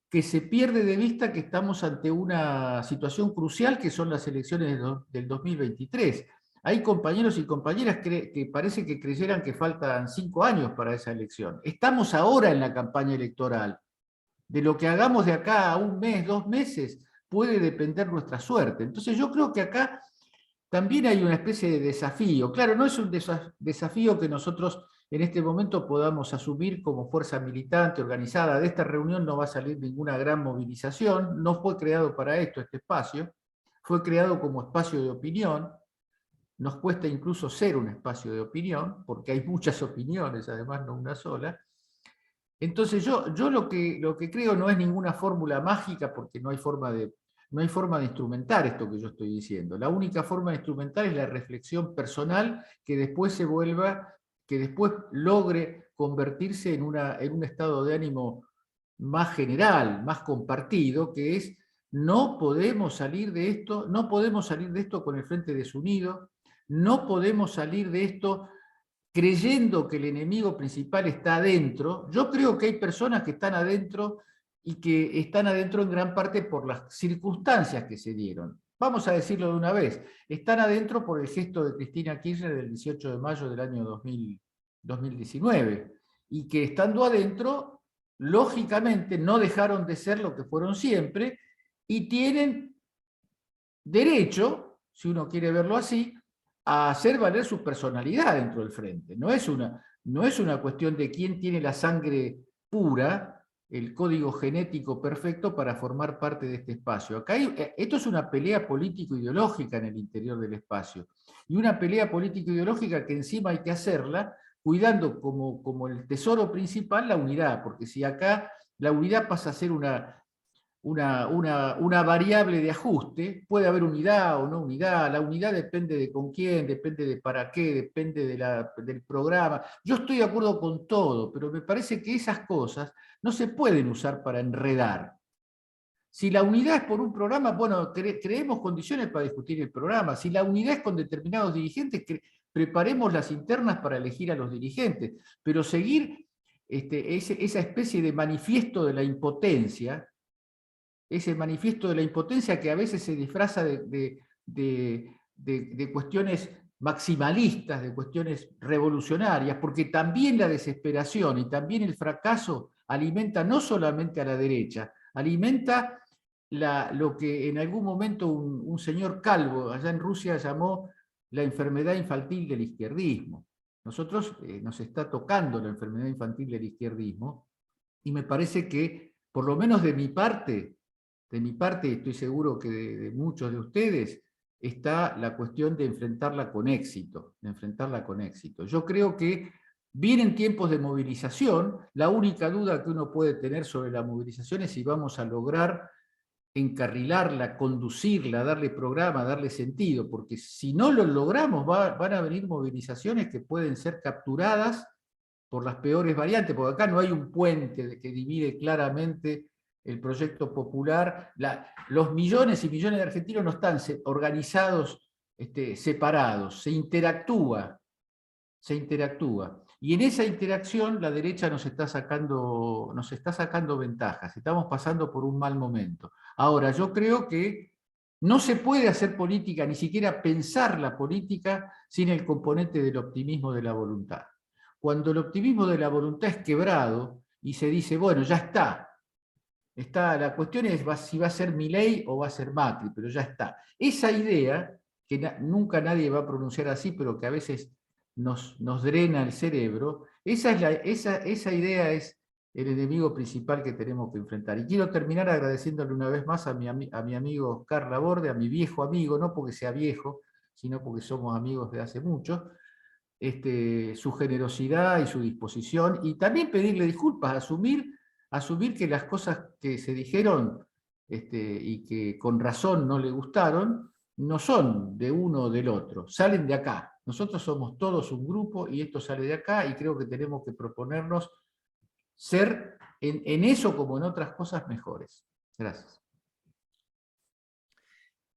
que se pierde de vista que estamos ante una situación crucial que son las elecciones del 2023. Hay compañeros y compañeras que parece que creyeran que faltan 5 años para esa elección. Estamos ahora en la campaña electoral. De lo que hagamos de acá a 1 mes, 2 meses, puede depender nuestra suerte. Entonces yo creo que acá también hay una especie de desafío. Claro, no es un desafío que nosotros en este momento podamos asumir como fuerza militante, organizada. De esta reunión no va a salir ninguna gran movilización, no fue creado para esto este espacio, fue creado como espacio de opinión. Nos cuesta incluso ser un espacio de opinión, porque hay muchas opiniones, además no una sola. Entonces yo lo que creo no es ninguna fórmula mágica, porque no hay forma de instrumentar esto que yo estoy diciendo. La única forma de instrumentar es la reflexión personal que después logre convertirse en un estado de ánimo más general, más compartido, que es no podemos salir de esto con el frente desunido, no podemos salir de esto creyendo que el enemigo principal está adentro. Yo creo que hay personas que están adentro y que están adentro en gran parte por las circunstancias que se dieron. Vamos a decirlo de una vez, están adentro por el gesto de Cristina Kirchner del 18 de mayo del año 2019, y que estando adentro, lógicamente no dejaron de ser lo que fueron siempre, y tienen derecho, si uno quiere verlo así, a hacer valer su personalidad dentro del frente. No es una cuestión de quién tiene la sangre pura, el código genético perfecto para formar parte de este espacio. Acá esto es una pelea político-ideológica en el interior del espacio, y una pelea político-ideológica que encima hay que hacerla cuidando como el tesoro principal la unidad, porque si acá la unidad pasa a ser una variable de ajuste, puede haber unidad o no unidad, la unidad depende de con quién, depende de para qué, depende del programa. Yo estoy de acuerdo con todo, pero me parece que esas cosas no se pueden usar para enredar. Si la unidad es por un programa, bueno, creemos condiciones para discutir el programa. Si la unidad es con determinados dirigentes, preparemos las internas para elegir a los dirigentes. Pero seguir esa especie de manifiesto de la impotencia, ese manifiesto de la impotencia que a veces se disfraza de cuestiones maximalistas, de cuestiones revolucionarias, porque también la desesperación y también el fracaso alimenta no solamente a la derecha, alimenta lo que en algún momento un señor Calvo allá en Rusia llamó la enfermedad infantil del izquierdismo. Nosotros nos está tocando la enfermedad infantil del izquierdismo, y me parece que, por lo menos de mi parte, estoy seguro que de muchos de ustedes, está la cuestión de enfrentarla con éxito, Yo creo que vienen tiempos de movilización. La única duda que uno puede tener sobre la movilización es si vamos a lograr encarrilarla, conducirla, darle programa, darle sentido, porque si no lo logramos van a venir movilizaciones que pueden ser capturadas por las peores variantes, porque acá no hay un puente que divide claramente el proyecto popular. Los millones y millones de argentinos no están organizados, separados, se interactúa. Y en esa interacción la derecha nos está sacando ventajas, estamos pasando por un mal momento. Ahora, yo creo que no se puede hacer política, ni siquiera pensar la política, sin el componente del optimismo de la voluntad. Cuando el optimismo de la voluntad es quebrado y se dice, bueno, ya está, la cuestión es si va a ser Milei o va a ser Macri, pero ya está. Esa idea, que nunca nadie va a pronunciar así, pero que a veces nos drena el cerebro, esa idea es el enemigo principal que tenemos que enfrentar. Y quiero terminar agradeciéndole una vez más a mi amigo Oscar Laborde, a mi viejo amigo, no porque sea viejo, sino porque somos amigos de hace mucho, su generosidad y su disposición, y también pedirle disculpas, asumir que las cosas que se dijeron y que con razón no le gustaron, no son de uno o del otro, salen de acá. Nosotros somos todos un grupo y esto sale de acá, y creo que tenemos que proponernos ser en eso como en otras cosas mejores. Gracias.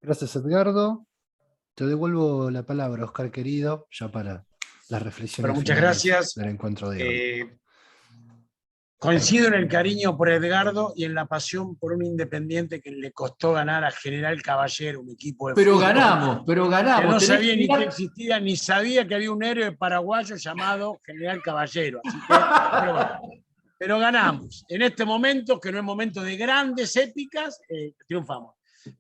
Gracias, Edgardo. Te devuelvo la palabra, Oscar querido, ya para las reflexiones Pero muchas finales gracias. del encuentro de hoy. Coincido en el cariño por Edgardo y en la pasión por un Independiente que le costó ganar a General Caballero, un equipo de Pero fútbol ganamos. que no sabía que ni que mirar... existía, ni sabía que había un héroe paraguayo llamado General Caballero. Así que, pero ganamos. En este momento, que no es momento de grandes épicas, triunfamos.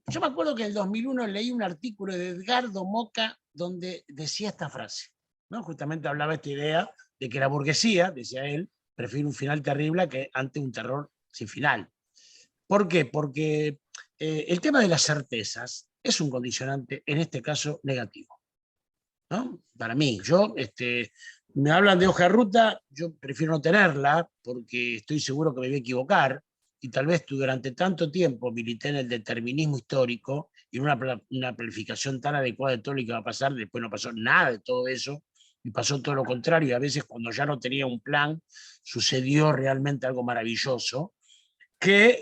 Yo me acuerdo que en el 2001 leí un artículo de Edgardo Moca donde decía esta frase, ¿no? Justamente hablaba esta idea de que la burguesía, decía él, prefiere un final terrible que ante un terror sin final. ¿Por qué? Porque el tema de las certezas es un condicionante, en este caso, negativo, ¿no? Para mí, me hablan de hoja de ruta, yo prefiero no tenerla porque estoy seguro que me voy a equivocar, y tal vez tú durante tanto tiempo milité en el determinismo histórico y en una planificación tan adecuada de todo lo que va a pasar, después no pasó nada de todo eso, y pasó todo lo contrario, y a veces cuando ya no tenía un plan, sucedió realmente algo maravilloso, que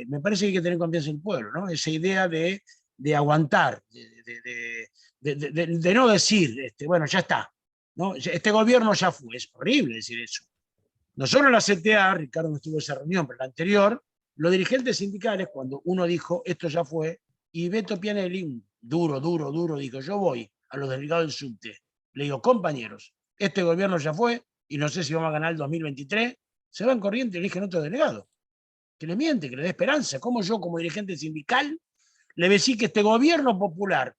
me parece que hay que tener confianza en el pueblo, ¿no? Esa idea de aguantar, de no decir, bueno, ya está, ¿no? Este gobierno ya fue, es horrible decir eso. Nosotros en la CTA, Ricardo no estuvo en esa reunión, pero la anterior, los dirigentes sindicales, cuando uno dijo, esto ya fue, y Beto Pianelli, duro, dijo, yo voy a los delegados del subte, le digo, compañeros, este gobierno ya fue, y no sé si vamos a ganar el 2023, se van corriendo y eligen otro delegado, que le miente, que le dé esperanza. ¿Cómo yo, como dirigente sindical, le decí que este gobierno popular,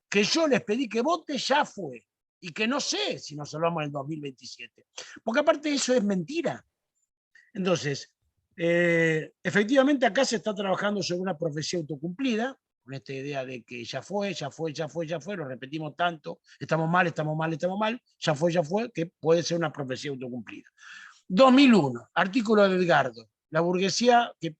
que yo les pedí que vote, ya fue? Y que no sé si nos salvamos en el 2027. Porque aparte eso es mentira. Entonces, efectivamente acá se está trabajando sobre una profecía autocumplida, con esta idea de que ya fue, lo repetimos tanto, estamos mal, ya fue, que puede ser una profecía autocumplida. 2001, artículo de Edgardo, la burguesía que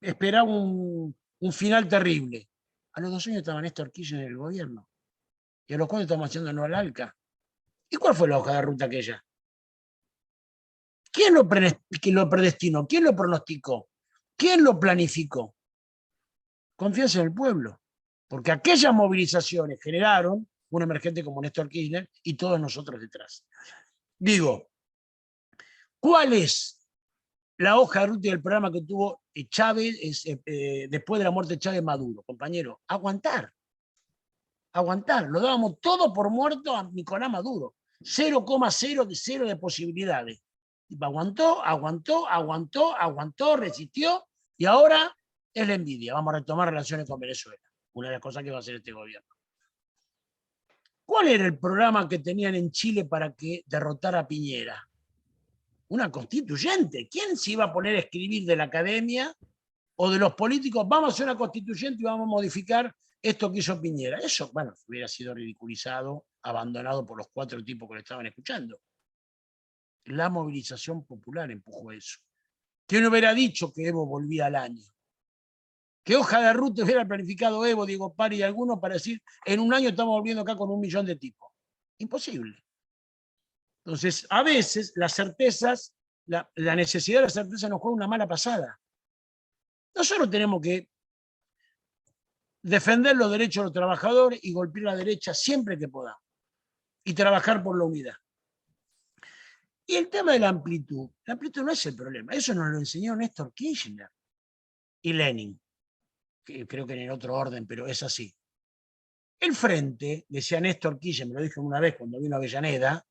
esperaba un final terrible. A los 2 años estaba Néstor Kirchner en el gobierno. ¿Y a los cuales estamos haciendo no al ALCA? ¿Y cuál fue la hoja de ruta aquella? ¿Quién lo predestinó? ¿Quién lo pronosticó? ¿Quién lo planificó? Confianza en el pueblo. Porque aquellas movilizaciones generaron un emergente como Néstor Kirchner y todos nosotros detrás. Digo, ¿cuál es la hoja de ruta del programa que tuvo Chávez después de la muerte de Chávez Maduro? Compañero, aguantar. Lo dábamos todo por muerto a Nicolás Maduro. 0,0 de posibilidades. Aguantó, resistió, y ahora es la envidia. Vamos a retomar relaciones con Venezuela. Una de las cosas que va a hacer este gobierno. ¿Cuál era el programa que tenían en Chile para que derrotara a Piñera? Una constituyente. ¿Quién se iba a poner a escribir de la academia o de los políticos? Vamos a hacer una constituyente y vamos a modificar esto que hizo Piñera. Eso, bueno, hubiera sido ridiculizado, abandonado por los 4 tipos que le estaban escuchando. La movilización popular empujó eso. ¿Quién hubiera dicho que Evo volvía al año? ¿Qué hoja de ruta hubiera planificado Evo, Diego Pari y algunos para decir, en un año estamos volviendo acá con 1 millón de tipos? Imposible. Entonces, a veces las certezas, la necesidad de la certeza nos juega una mala pasada. Nosotros tenemos que defender los derechos de los trabajadores y golpear la derecha siempre que podamos. Y trabajar por la unidad. Y el tema de la amplitud no es el problema. Eso nos lo enseñó Néstor Kirchner y Lenin. Que creo que en otro orden, pero es así. El frente, decía Néstor Kirchner, me lo dijo una vez cuando vino a Avellaneda,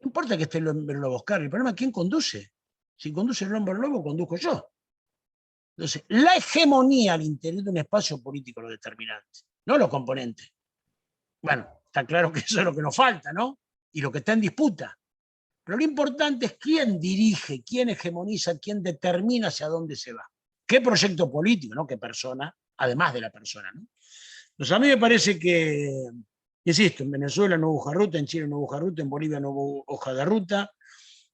no importa que esté el hombre lobo Oscar, el problema es quién conduce. Si conduce el hombre lobo, conduzco yo. Entonces, la hegemonía al interior de un espacio político es lo determinante, no los componentes. Bueno, está claro que eso es lo que nos falta, ¿no? Y lo que está en disputa. Pero lo importante es quién dirige, quién hegemoniza, quién determina hacia dónde se va. ¿Qué proyecto político, no? ¿Qué persona? Además de la persona, ¿no? Entonces a mí me parece que, insisto, en Venezuela no hubo hoja de ruta, en Chile no hubo hoja de ruta, en Bolivia no hubo hoja de ruta.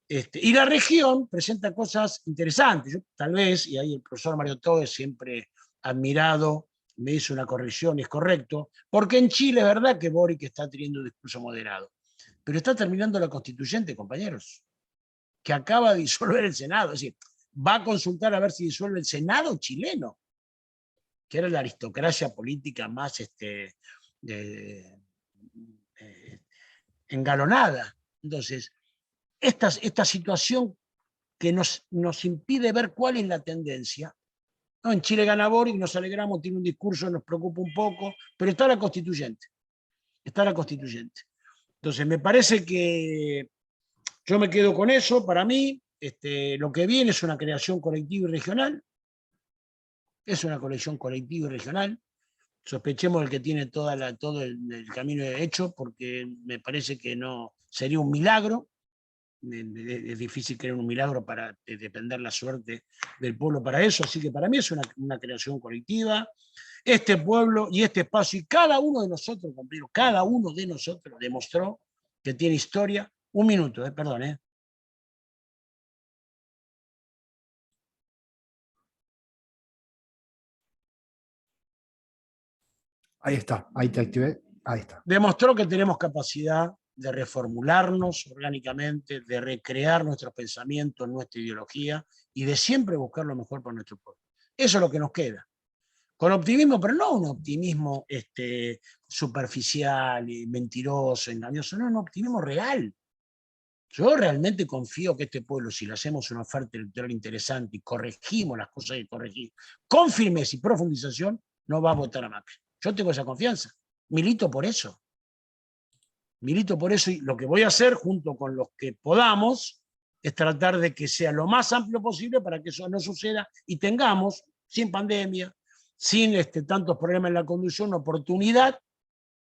Y la región presenta cosas interesantes. Yo, tal vez, y ahí el profesor Mario Todes, siempre admirado, me hizo una corrección, y es correcto, porque en Chile es verdad que Boric está teniendo un discurso moderado, pero está terminando la constituyente, compañeros, que acaba de disolver el Senado. Es decir, va a consultar a ver si disuelve el Senado chileno, que era la aristocracia política más engalonada. Entonces, esta situación que nos impide ver cuál es la tendencia. No, en Chile gana Boric, nos alegramos, tiene un discurso, nos preocupa un poco, pero está la constituyente. Está la constituyente. Entonces, me parece que yo me quedo con eso. Para mí, lo que viene es una creación colectiva y regional. Es una colección colectiva y regional. Sospechemos del que tiene todo el camino hecho, porque me parece que no sería un milagro. Es difícil creer un milagro para depender la suerte del pueblo para eso, así que para mí es una creación colectiva. Este pueblo y este espacio, y cada uno de nosotros, compañeros, cada uno de nosotros demostró que tiene historia. Un minuto, perdón. Ahí está, ahí te activé, ahí está. Demostró que tenemos capacidad de reformularnos orgánicamente, de recrear nuestros pensamientos, nuestra ideología y de siempre buscar lo mejor para nuestro pueblo. Eso es lo que nos queda. Con optimismo, pero no un optimismo superficial, mentiroso, engañoso, no, un optimismo real. Yo realmente confío que este pueblo, si le hacemos una oferta electoral interesante y corregimos las cosas que corregir, con firmeza y profundización, no va a votar a Macri. Yo tengo esa confianza. Milito por eso. Milito por eso, y lo que voy a hacer junto con los que podamos es tratar de que sea lo más amplio posible para que eso no suceda y tengamos, sin pandemia, sin tantos problemas en la conducción, una oportunidad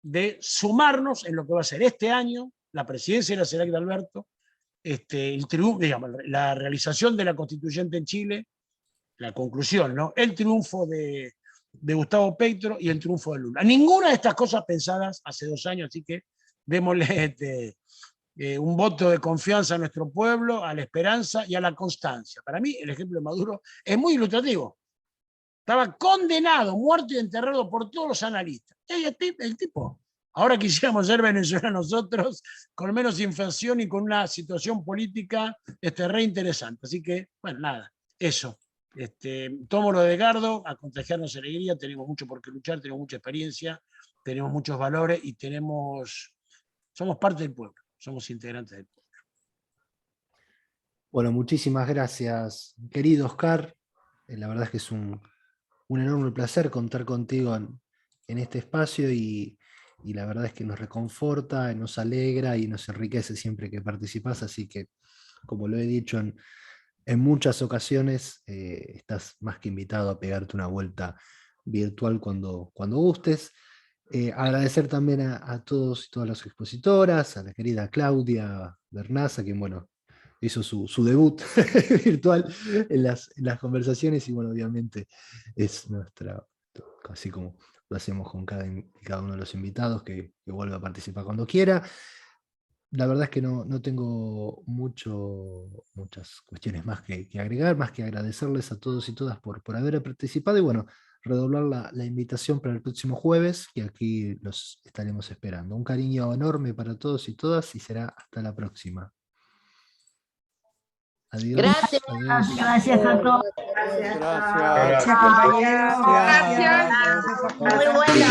de sumarnos en lo que va a ser este año la presidencia de la CELAC de Alberto, la realización de la constituyente en Chile, la conclusión, ¿no? El triunfo de Gustavo Petro y el triunfo de Lula. Ninguna de estas cosas pensadas hace 2 años, así que démosle un voto de confianza a nuestro pueblo, a la esperanza y a la constancia. Para mí, el ejemplo de Maduro es muy ilustrativo. Estaba condenado, muerto y enterrado por todos los analistas. El tipo. Ahora quisiéramos ser Venezuela nosotros, con menos inflación y con una situación política re interesante. Así que, bueno, nada, eso. Tomo lo de Edgardo, a contagiarnos alegría, tenemos mucho por qué luchar, tenemos mucha experiencia, tenemos muchos valores y somos parte del pueblo, somos integrantes del pueblo. Bueno, muchísimas gracias, querido Oscar. La verdad es que es un enorme placer contar contigo en este espacio y la verdad es que nos reconforta, nos alegra y nos enriquece siempre que participas, así que, como lo he dicho en muchas ocasiones, estás más que invitado a pegarte una vuelta virtual cuando gustes. Agradecer también a todos y todas las expositoras, a la querida Claudia Bernaza, quien hizo su debut virtual en las conversaciones, y bueno, obviamente es nuestra, así como lo hacemos con cada uno de los invitados, que vuelve a participar cuando quiera. la verdad es que no tengo muchas cuestiones más que agregar, más que agradecerles a todos y todas por haber participado y bueno, redoblar la invitación para el próximo jueves, que aquí los estaremos esperando. Un cariño enorme para todos y todas y será hasta la próxima. Adiós. Gracias, adiós. gracias a todos. Gracias. Gracias. Gracias, compañeros. Gracias. Muy buena.